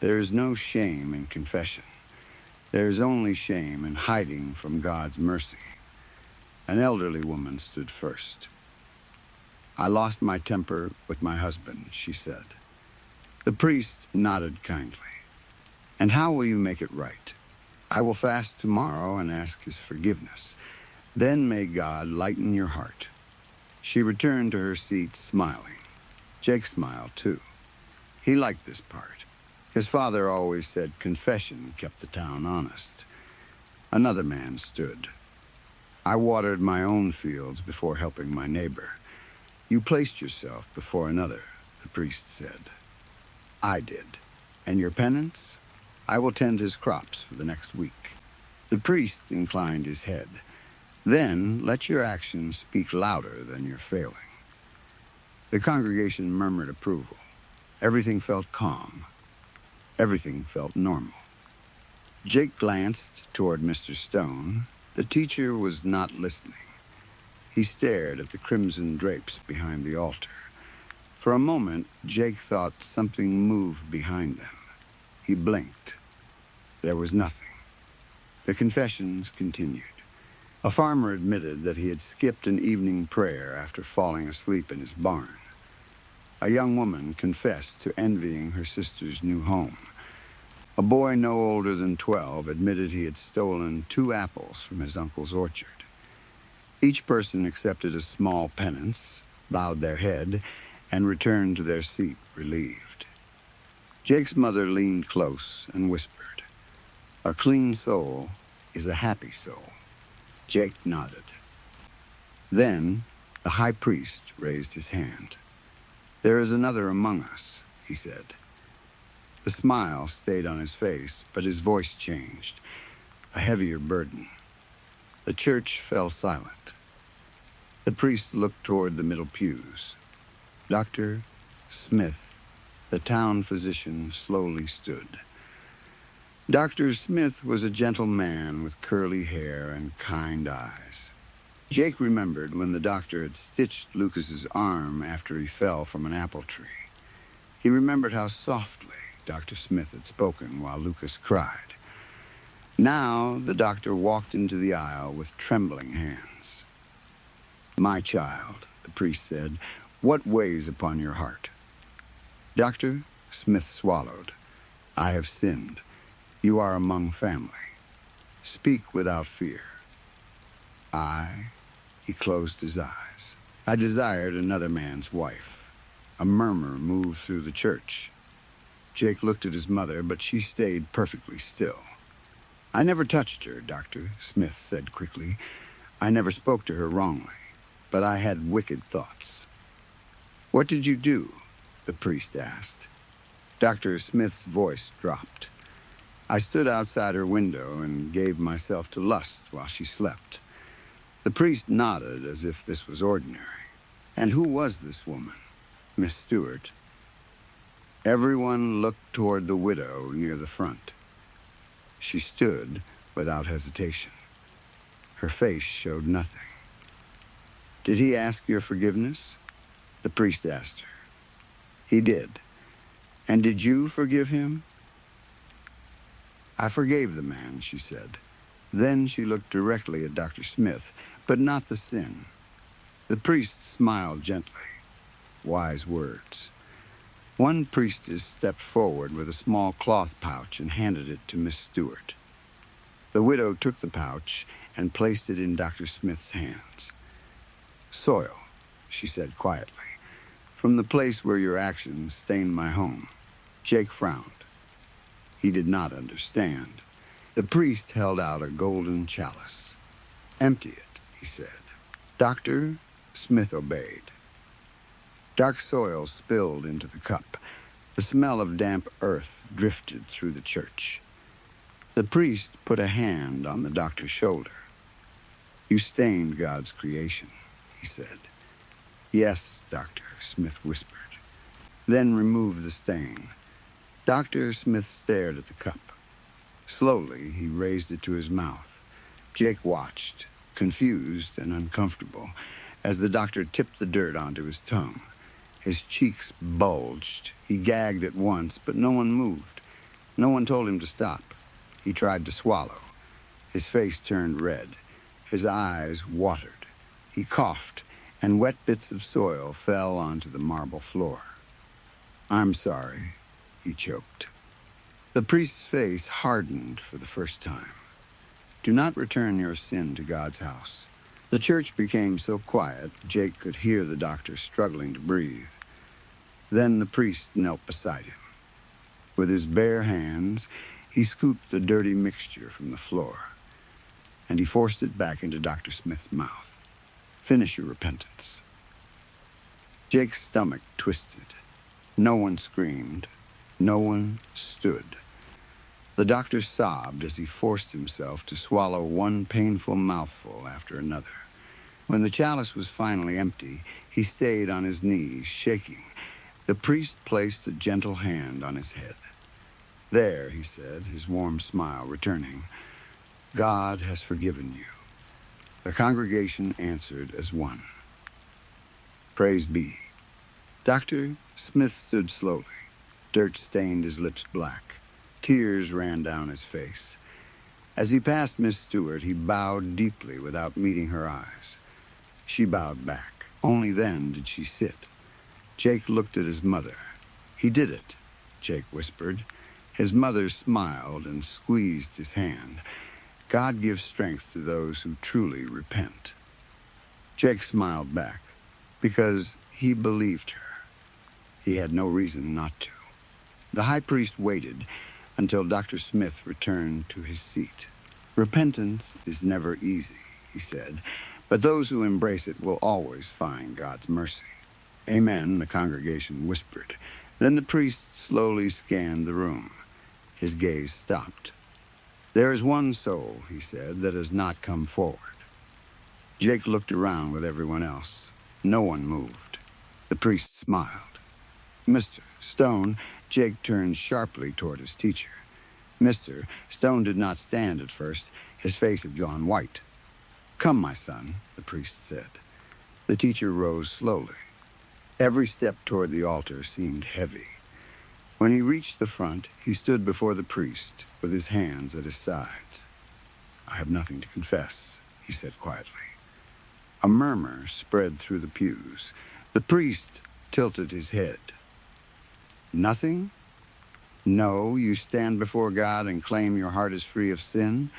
A: There is no shame in confession. There is only shame in hiding from God's mercy. An elderly woman stood first. I lost my temper with my husband, she said. The priest nodded kindly. And how will you make it right? I will fast tomorrow and ask his forgiveness. Then may God lighten your heart. She returned to her seat, smiling. Jake smiled, too. He liked this part. His father always said confession kept the town honest. Another man stood. I watered my own fields before helping my neighbor. You placed yourself before another, the priest said. I did. And your penance? I will tend his crops for the next week. The priest inclined his head. Then let your actions speak louder than your failing. The congregation murmured approval. Everything felt calm. Everything felt normal. Jake glanced toward Mr. Stone. The teacher was not listening. He stared at the crimson drapes behind the altar. For a moment, Jake thought something moved behind them. He blinked. There was nothing. The confessions continued. A farmer admitted that he had skipped an evening prayer after falling asleep in his barn. A young woman confessed to envying her sister's new home. A boy no older than 12 admitted he had stolen 2 apples from his uncle's orchard. Each person accepted a small penance, bowed their head, and returned to their seat relieved. Jake's mother leaned close and whispered, "A clean soul is a happy soul." Jake nodded. Then the high priest raised his hand. "There is another among us," he said. The smile stayed on his face, but his voice changed, a heavier burden. The church fell silent. The priest looked toward the middle pews. Dr. Smith, the town physician, slowly stood. Dr. Smith was a gentle man with curly hair and kind eyes. Jake remembered when the doctor had stitched Lucas's arm after he fell from an apple tree. He remembered how softly Dr. Smith had spoken while Lucas cried. Now the doctor walked into the aisle with trembling hands. "My child," the priest said, "what weighs upon your heart?" "Doctor," Smith swallowed, "I have sinned. You are among family. Speak without fear." He closed his eyes. "I desired another man's wife." A murmur moved through the church. Jake looked at his mother, but she stayed perfectly still. "I never touched her," Dr. Smith said quickly. "I never spoke to her wrongly, but I had wicked thoughts." "What did you do?" the priest asked. Dr. Smith's voice dropped. "I stood outside her window and gave myself to lust while she slept." The priest nodded as if this was ordinary. "And who was this woman?" "Miss Stewart." Everyone looked toward the widow near the front. She stood without hesitation. Her face showed nothing. "Did he ask your forgiveness?" the priest asked her. "He did. And did you forgive him?" "I forgave the man," she said. Then she looked directly at Dr. Smith, but not the sin. The priest smiled gently. Wise words. One priestess stepped forward with a small cloth pouch and handed it to Miss Stewart. The widow took the pouch and placed it in Dr. Smith's hands. "Soil," she said quietly, "from the place where your actions stained my home." Jake frowned. He did not understand. The priest held out a golden chalice. "Empty it," he said. Dr. Smith obeyed. Dark soil spilled into the cup. The smell of damp earth drifted through the church. The priest put a hand on the doctor's shoulder. "You stained God's creation," he said. "Yes, Doctor," Smith whispered. "Then remove the stain." Dr. Smith stared at the cup. Slowly, he raised it to his mouth. Jake watched, confused and uncomfortable, as the doctor tipped the dirt onto his tongue. His cheeks bulged. He gagged at once, but no one moved. No one told him to stop. He tried to swallow. His face turned red. His eyes watered. He coughed, and wet bits of soil fell onto the marble floor. "I'm sorry," he choked. The priest's face hardened for the first time. "Do not return your sin to God's house." The church became so quiet, Jake could hear the doctor struggling to breathe. Then the priest knelt beside him. With his bare hands, he scooped the dirty mixture from the floor, and he forced it back into Dr. Smith's mouth. "Finish your repentance." Jake's stomach twisted. No one screamed. No one stood. The doctor sobbed as he forced himself to swallow one painful mouthful after another. When the chalice was finally empty, he stayed on his knees, shaking. The priest placed a gentle hand on his head. "There," he said, his warm smile returning. "God has forgiven you." The congregation answered as one. Praise be. Dr. Smith stood slowly. Dirt stained his lips black. Tears ran down his face. As he passed Miss Stewart, he bowed deeply without meeting her eyes. She bowed back. Only then did she sit. Jake looked at his mother. "He did it," Jake whispered. His mother smiled and squeezed his hand. "God gives strength to those who truly repent." Jake smiled back because he believed her. He had no reason not to. The high priest waited until Dr. Smith returned to his seat. "Repentance is never easy," he said, "but those who embrace it will always find God's mercy." "Amen," the congregation whispered. Then the priest slowly scanned the room. His gaze stopped. "There is one soul," he said, "that has not come forward." Jake looked around with everyone else. No one moved. The priest smiled. "Mr. Stone," Jake turned sharply toward his teacher. Mr. Stone did not stand at first. His face had gone white. "Come, my son," the priest said. The teacher rose slowly. Every step toward the altar seemed heavy. When he reached the front, he stood before the priest with his hands at his sides. "I have nothing to confess," he said quietly. A murmur spread through the pews. The priest tilted his head. "Nothing? No, you stand before God and claim your heart is free of sin?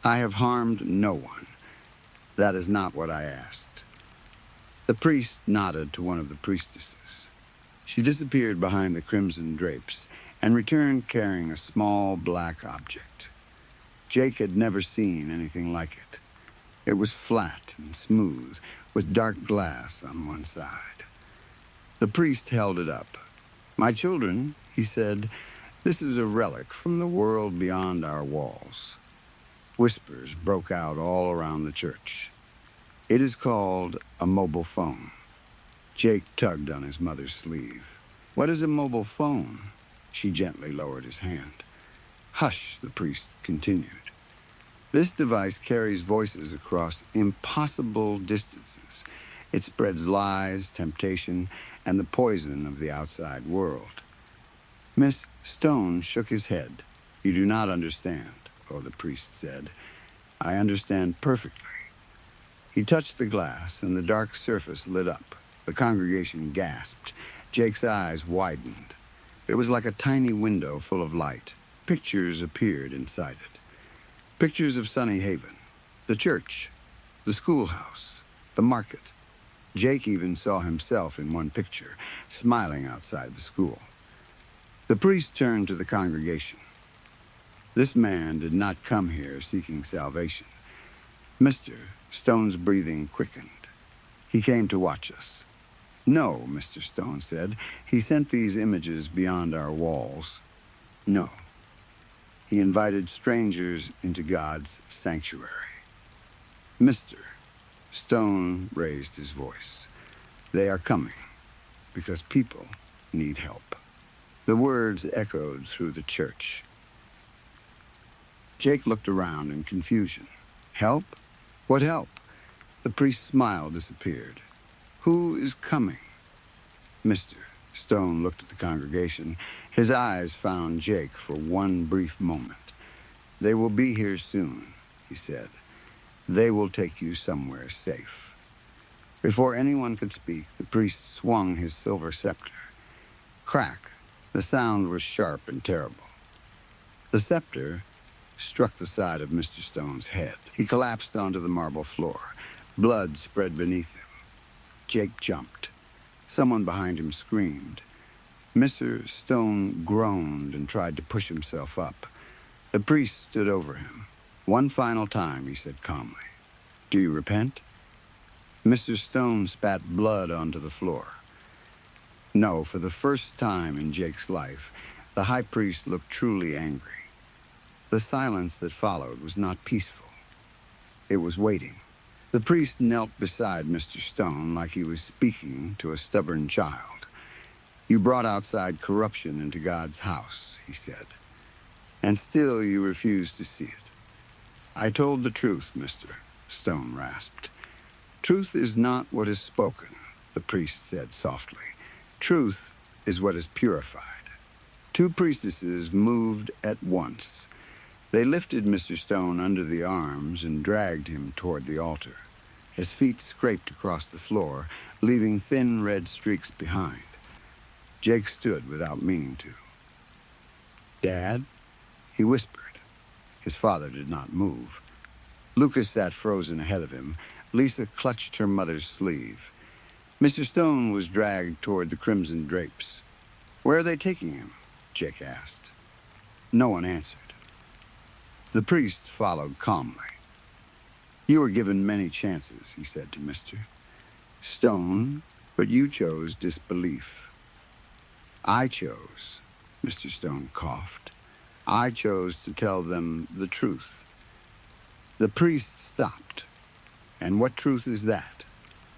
A: I have harmed no one. That is not what I asked." The priest nodded to one of the priestesses. She disappeared behind the crimson drapes and returned carrying a small black object. Jake had never seen anything like it. It was flat and smooth, with dark glass on one side. The priest held it up. "My children," he said, "this is a relic from the world beyond our walls." Whispers broke out all around the church. "It is called a mobile phone." Jake tugged on his mother's sleeve. "What is a mobile phone?" She gently lowered his hand. "Hush," the priest continued. "This device carries voices across impossible distances. It spreads lies, temptation, and the poison of the outside world." Miss Stone shook his head. "You do not understand," the priest said. "I understand perfectly." He touched the glass, and the dark surface lit up. The congregation gasped. Jake's eyes widened. It was like a tiny window full of light. Pictures appeared inside it. Pictures of Sunny Haven, the church, the schoolhouse, the market. Jake even saw himself in one picture, smiling outside the school. The priest turned to the congregation. "This man did not come here seeking salvation." Mr. Stone's breathing quickened. "He came to watch us." "No," Mr. Stone said. "He sent these images beyond our walls." "No. He invited strangers into God's sanctuary." "Mr. Stone raised his voice. They are coming because people need help." The words echoed through the church. Jake looked around in confusion. "Help? What help?" The priest's smile disappeared. "Who is coming?" "Mr. Stone looked at the congregation. His eyes found Jake for one brief moment. "They will be here soon," he said. "They will take you somewhere safe." Before anyone could speak, the priest swung his silver scepter. Crack! The sound was sharp and terrible. The scepter struck the side of Mr. Stone's head. He collapsed onto the marble floor. Blood spread beneath him. Jake jumped. Someone behind him screamed. Mr. Stone groaned and tried to push himself up. The priest stood over him. "One final time," he said calmly. "Do you repent?" Mr. Stone spat blood onto the floor. No, for the first time in Jake's life, the high priest looked truly angry. The silence that followed was not peaceful. It was waiting. The priest knelt beside Mr. Stone like he was speaking to a stubborn child. "You brought outside corruption into God's house," he said, "and still you refuse to see it." "I told the truth, Mr." Stone rasped. "Truth is not what is spoken," the priest said softly. "Truth is what is purified." Two priestesses moved at once. They lifted Mr. Stone under the arms and dragged him toward the altar. His feet scraped across the floor, leaving thin red streaks behind. Jake stood without meaning to. "Dad?" he whispered. His father did not move. Lucas sat frozen ahead of him. Lisa clutched her mother's sleeve. Mr. Stone was dragged toward the crimson drapes. "Where are they taking him?" Jake asked. No one answered. The priest followed calmly. "You were given many chances," he said to Mr. Stone, "but you chose disbelief." "I chose," Mr. Stone coughed. "I chose to tell them the truth." The priest stopped. "And what truth is that?"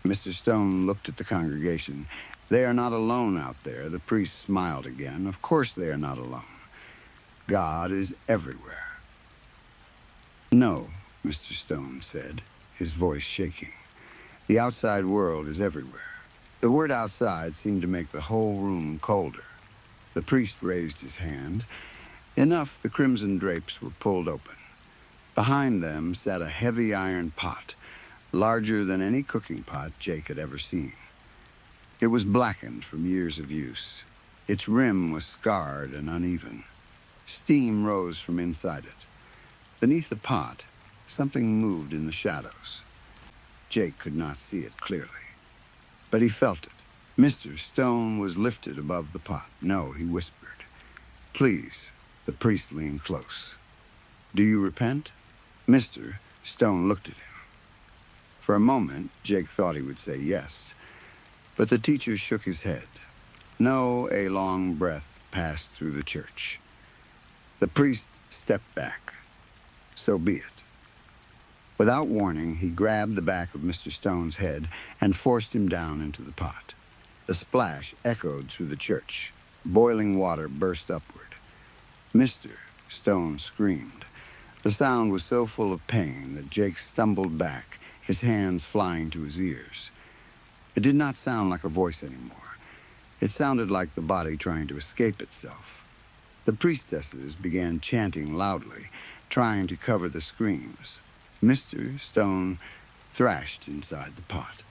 A: Mr. Stone looked at the congregation. "They are not alone out there." The priest smiled again. "Of course they are not alone. God is everywhere." "No," Mr. Stone said, his voice shaking. "The outside world is everywhere." The word outside seemed to make the whole room colder. The priest raised his hand. Enough, the crimson drapes were pulled open. Behind them sat a heavy iron pot, larger than any cooking pot Jake had ever seen. It was blackened from years of use. Its rim was scarred and uneven. Steam rose from inside it. Beneath the pot, something moved in the shadows. Jake could not see it clearly, but he felt it. Mr. Stone was lifted above the pot. "No," he whispered. "Please." The priest leaned close. "Do you repent?" Mr. Stone looked at him. For a moment, Jake thought he would say yes, but the teacher shook his head. No, a long breath passed through the church. The priest stepped back. So be it. Without warning, he grabbed the back of Mr. Stone's head and forced him down into the pot. The splash echoed through the church. Boiling water burst upward. Mr. Stone screamed. The sound was so full of pain that Jake stumbled back, his hands flying to his ears. It did not sound like a voice anymore. It sounded like the body trying to escape itself. The priestesses began chanting loudly, trying to cover the screams. Mr. Stone thrashed inside the pot.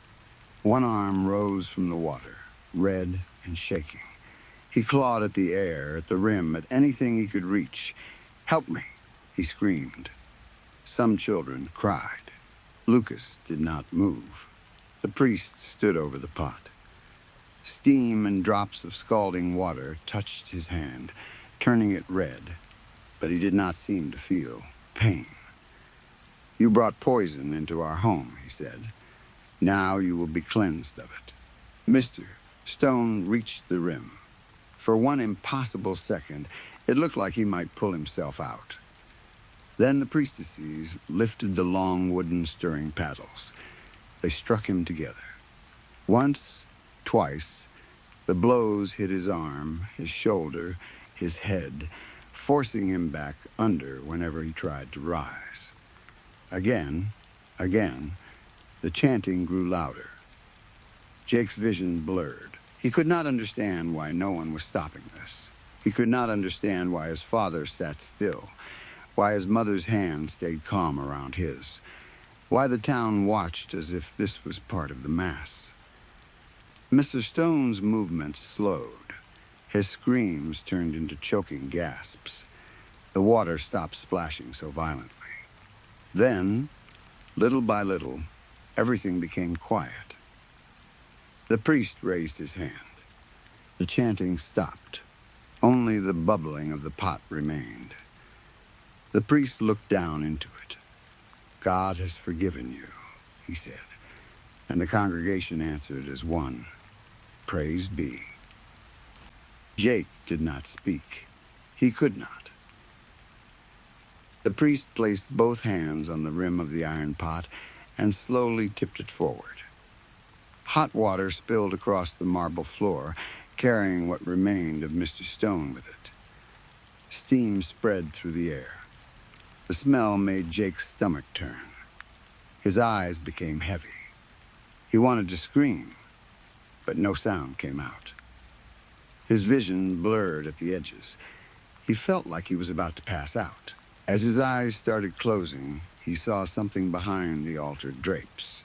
A: One arm rose from the water, red and shaking. He clawed at the air, at the rim, at anything he could reach. "Help me," he screamed. Some children cried. Lucas did not move. The priest stood over the pot. Steam and drops of scalding water touched his hand, turning it red, but he did not seem to feel pain. "You brought poison into our home," he said. "Now you will be cleansed of it." Mr. Stone reached the rim. For one impossible second, it looked like he might pull himself out. Then the priestesses lifted the long wooden stirring paddles. They struck him together. Once, twice, the blows hit his arm, his shoulder, his head, forcing him back under whenever he tried to rise. Again, the chanting grew louder. Jake's vision blurred. He could not understand why no one was stopping this. He could not understand why his father sat still, why his mother's hand stayed calm around his, why the town watched as if this was part of the mass. Mr. Stone's movements slowed. His screams turned into choking gasps. The water stopped splashing so violently. Then, little by little, everything became quiet. The priest raised his hand. The chanting stopped. Only the bubbling of the pot remained. The priest looked down into it. "God has forgiven you," he said, and the congregation answered as one, "Praise be." Jake did not speak. He could not. The priest placed both hands on the rim of the iron pot and slowly tipped it forward. Hot water spilled across the marble floor, carrying what remained of Mr. Stone with it. Steam spread through the air. The smell made Jake's stomach turn. His eyes became heavy. He wanted to scream, but no sound came out. His vision blurred at the edges. He felt like he was about to pass out. As his eyes started closing, he saw something behind the altar drapes.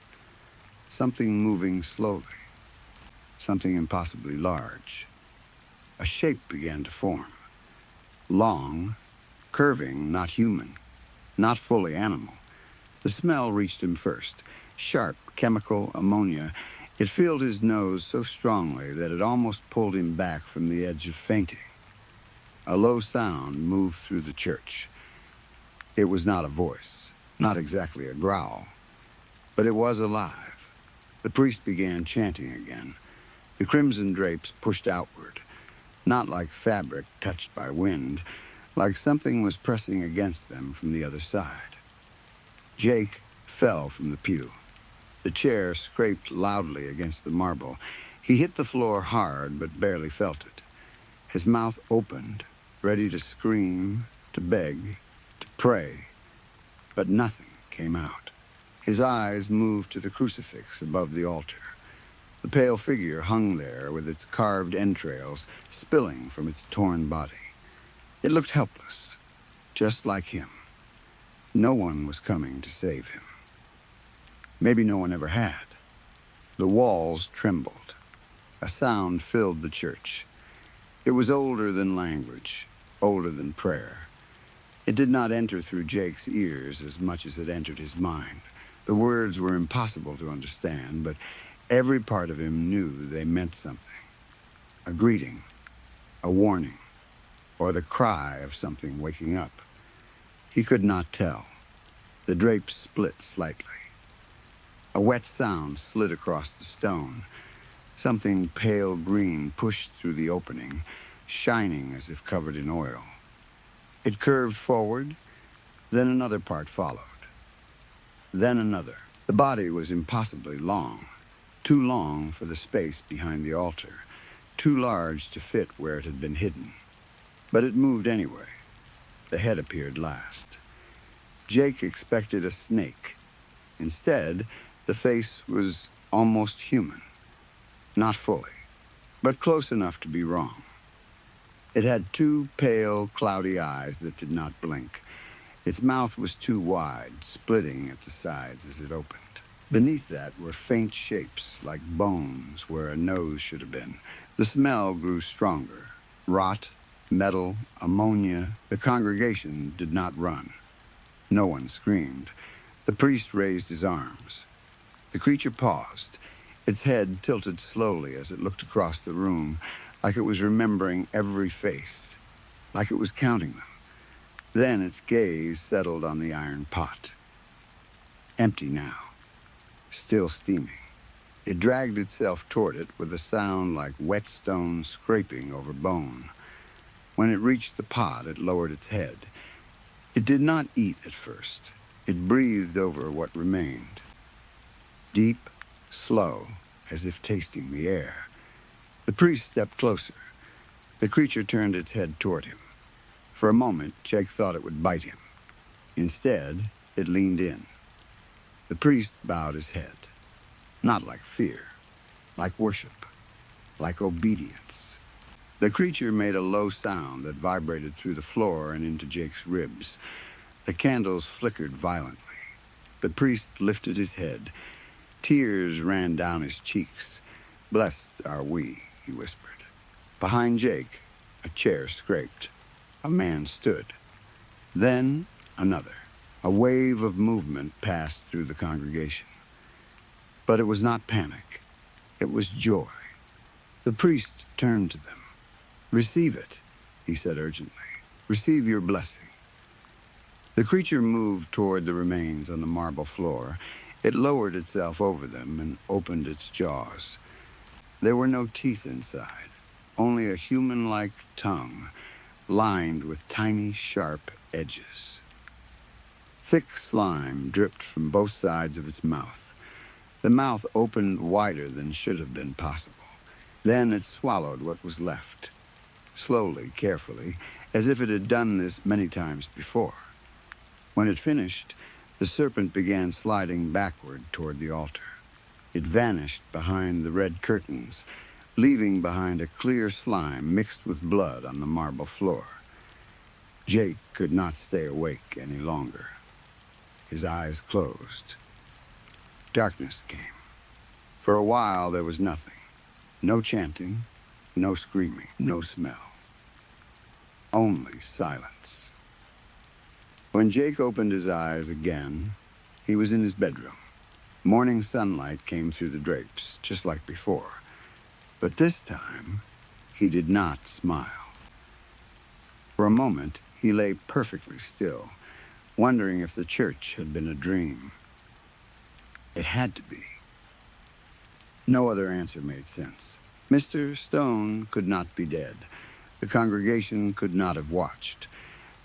A: Something moving slowly. Something impossibly large. A shape began to form. Long, curving, not human, not fully animal. The smell reached him first. Sharp, chemical ammonia. It filled his nose so strongly that it almost pulled him back from the edge of fainting. A low sound moved through the church. It was not a voice, not exactly a growl, but it was alive. The priest began chanting again. The crimson drapes pushed outward, not like fabric touched by wind, like something was pressing against them from the other side. Jake fell from the pew. The chair scraped loudly against the marble. He hit the floor hard, but barely felt it. His mouth opened, ready to scream, to beg, to pray, but nothing came out. His eyes moved to the crucifix above the altar. The pale figure hung there with its carved entrails spilling from its torn body. It looked helpless, just like him. No one was coming to save him. Maybe no one ever had. The walls trembled. A sound filled the church. It was older than language, older than prayer. It did not enter through Jake's ears as much as it entered his mind. The words were impossible to understand, but every part of him knew they meant something. A greeting, a warning, or the cry of something waking up. He could not tell. The drapes split slightly. A wet sound slid across the stone. Something pale green pushed through the opening, shining as if covered in oil. It curved forward, then another part followed. Then another. The body was impossibly long, too long for the space behind the altar, too large to fit where it had been hidden. But it moved anyway. The head appeared last. Jake expected a snake. Instead, the face was almost human. Not fully, but close enough to be wrong. It had two pale, cloudy eyes that did not blink. Its mouth was too wide, splitting at the sides as it opened. Beneath that were faint shapes, like bones where a nose should have been. The smell grew stronger. Rot, metal, ammonia. The congregation did not run. No one screamed. The priest raised his arms. The creature paused. Its head tilted slowly as it looked across the room, like it was remembering every face, like it was counting them. Then its gaze settled on the iron pot. Empty now, still steaming. It dragged itself toward it with a sound like whetstone scraping over bone. When it reached the pot, it lowered its head. It did not eat at first. It breathed over what remained. Deep, slow, as if tasting the air. The priest stepped closer. The creature turned its head toward him. For a moment, Jake thought it would bite him. Instead, it leaned in. The priest bowed his head. Not like fear, like worship. like obedience. The creature made a low sound that vibrated through the floor and into Jake's ribs. The candles flickered violently. The priest lifted his head. Tears ran down his cheeks. "Blessed are we," he whispered. Behind Jake, a chair scraped. A man stood. Then another. A wave of movement passed through the congregation. But it was not panic. It was joy. The priest turned to them. "Receive it," he said urgently. "Receive your blessing." The creature moved toward the remains on the marble floor. It lowered itself over them and opened its jaws. There were no teeth inside, only a human-like tongue, lined with tiny, sharp edges. Thick slime dripped from both sides of its mouth. The mouth opened wider than should have been possible. Then it swallowed what was left, slowly, carefully, as if it had done this many times before. When it finished, the serpent began sliding backward toward the altar. It vanished behind the red curtains, leaving behind a clear slime mixed with blood on the marble floor. Jake could not stay awake any longer. His eyes closed. Darkness came. For a while there was nothing. No chanting, no screaming, no smell. Only silence. When Jake opened his eyes again, he was in his bedroom. Morning sunlight came through the drapes, just like before. But this time, he did not smile. For a moment, he lay perfectly still, wondering if the church had been a dream. It had to be. No other answer made sense. Mr. Stone could not be dead. The congregation could not have watched.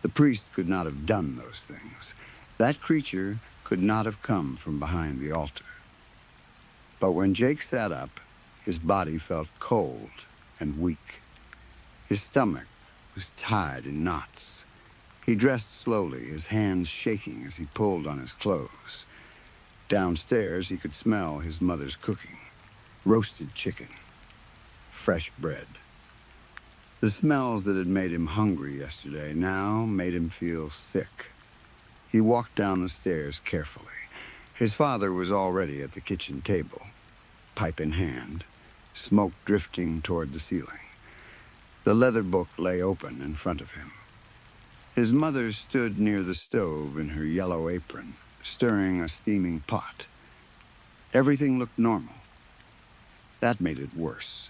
A: The priest could not have done those things. That creature could not have come from behind the altar. But when Jake sat up, his body felt cold and weak. His stomach was tied in knots. He dressed slowly, his hands shaking as he pulled on his clothes. Downstairs, he could smell his mother's cooking. Roasted chicken. Fresh bread. The smells that had made him hungry yesterday now made him feel sick. He walked down the stairs carefully. His father was already at the kitchen table, pipe in hand, smoke drifting toward the ceiling. The leather book lay open in front of him. His mother stood near the stove in her yellow apron, stirring a steaming pot. Everything looked normal. That made it worse.